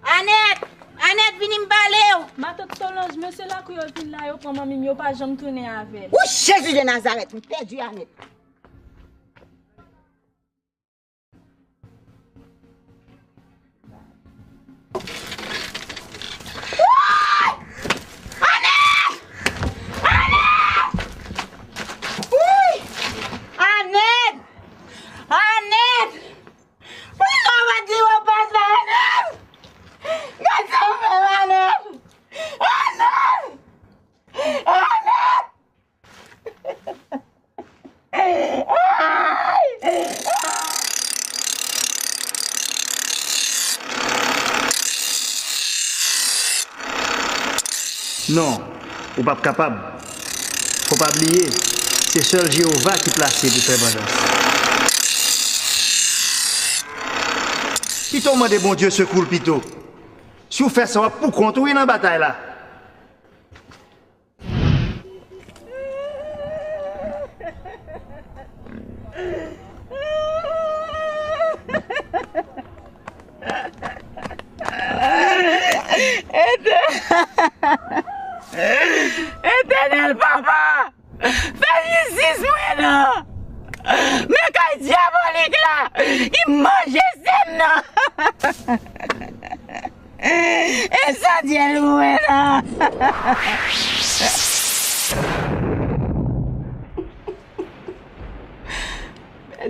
Annette! Annette, vini m'parler! Ma tante Solange, monsieur là, qui est là, yo prend mamie, yo pas jamais tourner avec. Ou Jésus de Nazareth, m'ai perdu Annette. Annette! Non, ou pas capable. Faut pas oublier, c'est seul Jéhovah qui place pour faire vengeance. Pito m'a dit bon Dieu secoue Pito. Si vous faites ça, pour construire dans la bataille là. Éternel papa, fais justice moi non. Mais quand diabolique là, il mange ça. Et ça dit loué là.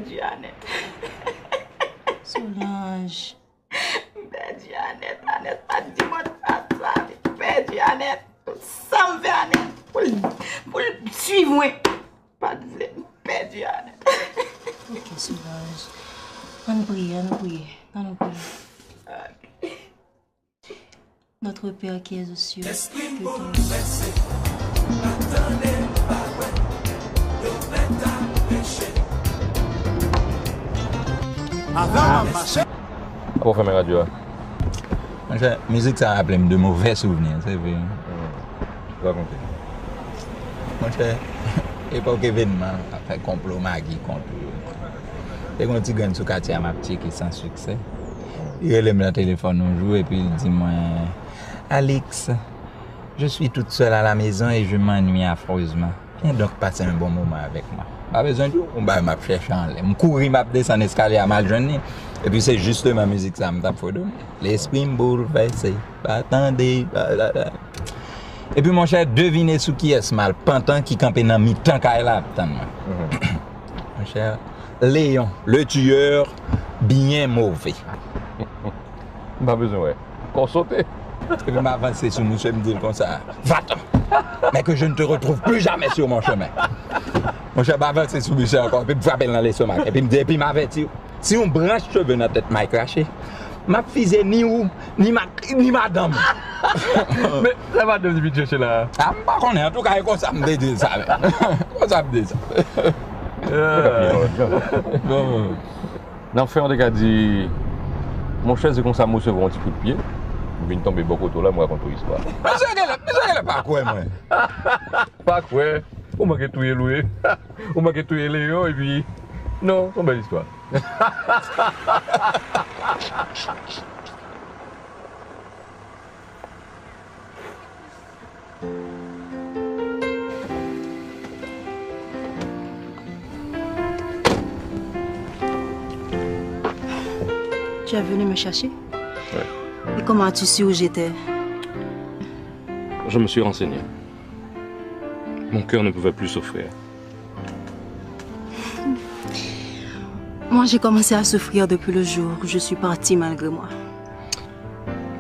Dianette. Solange. Dianette, Annette, pas dit moi ça. Dianette, ça me fait Annette pour suivre moi. Pas dire Dianette. Ok, Solange. On prie. Notre Père qui es aux cieux, que ton Pour faire mes radios. La musique, ça rappelle de mauvais souvenirs, c'est vrai. Racontez. Mon cher, époque événement, a fait complot Magui contre eux. Et quand tu gagnes sur quartier à ma petite qui sans succès, il relève le téléphone un jour et puis il dit moi, Alex, je suis toute seule à la maison et je m'ennuie affreusement. Viens donc passer un bon moment avec moi. Pas besoin de on va m'a chercher en l'air. Je courir, m'a descendre escalier à mal jeune. Et puis c'est juste ma musique ça me tape fort. L'esprit me bouleversé. Attendez. Et puis mon cher, devinez sous qui est ce mal pantin qui campait dans mi-temps qu'elle a attendre. Mon cher, Léon, le tueur bien mauvais. Pas besoin ouais. Qu'on sauter. Et puis m'avancer sur monsieur me dit comme ça. Va-t'en. Mais que je ne te retrouve plus jamais sur mon chemin. Mon cher, m'avancer sur monsieur encore, puis me frapper dans les stomacs. Et puis me dit, et puis m'avertir. Si on branche cheveux dans la tête, m'a craché. Ma fille ni ou, ni madame. Mais ça va devenir vite chercher là. Ah, pas qu'on est, en tout cas, comme ça me dit ça. Comme ça me dit ça. Dans le fait, on a dit, mon cher, c'est comme ça, moi, je vais un petit coup de pied. Je viens de tomber beaucoup de là, moi, raconte l'histoire. Mais c'est pas quoi, moi. Pas quoi. On m'a tout loué. On m'a tout Léon, et puis. Non, c'est une belle histoire. Tu es venu me chercher? Ouais. Et comment as-tu su où j'étais? Je me suis renseigné. Mon cœur ne pouvait plus souffrir. Moi, j'ai commencé à souffrir depuis le jour où je suis partie malgré moi.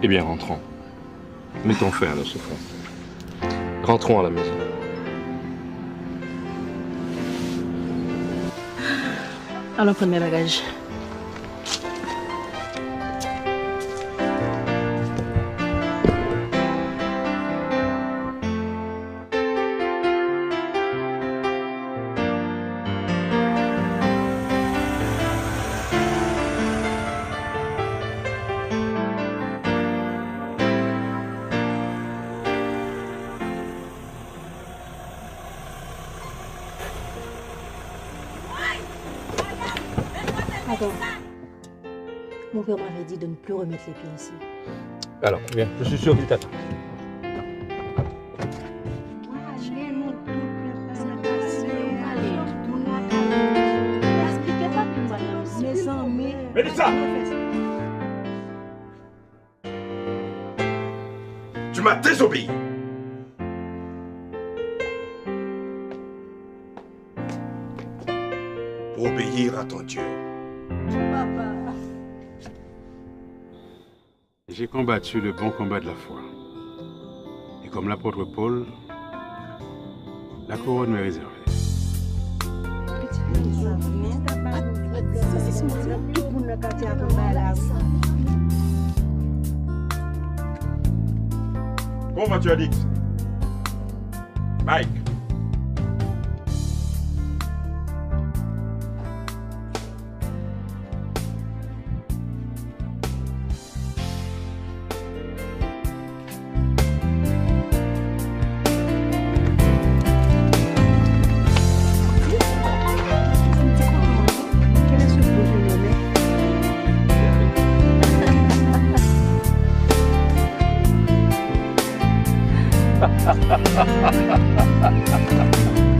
Eh bien, rentrons. Mettons fin à nos souffrances. Rentrons à la maison. Allons prendre mes bagages. Mon père m'avait dit de ne plus remettre les pieds ici. Alors, viens, je suis sûr qu'il t'attend. Mélissa! Tu m'as désobéi. Obéir à ton Dieu. J'ai combattu le bon combat de la foi. Et comme l'apôtre Paul, la couronne m'est réservée. Comment vas-tu, Alix? Mike. Ha ha ha ha ha ha ha ha.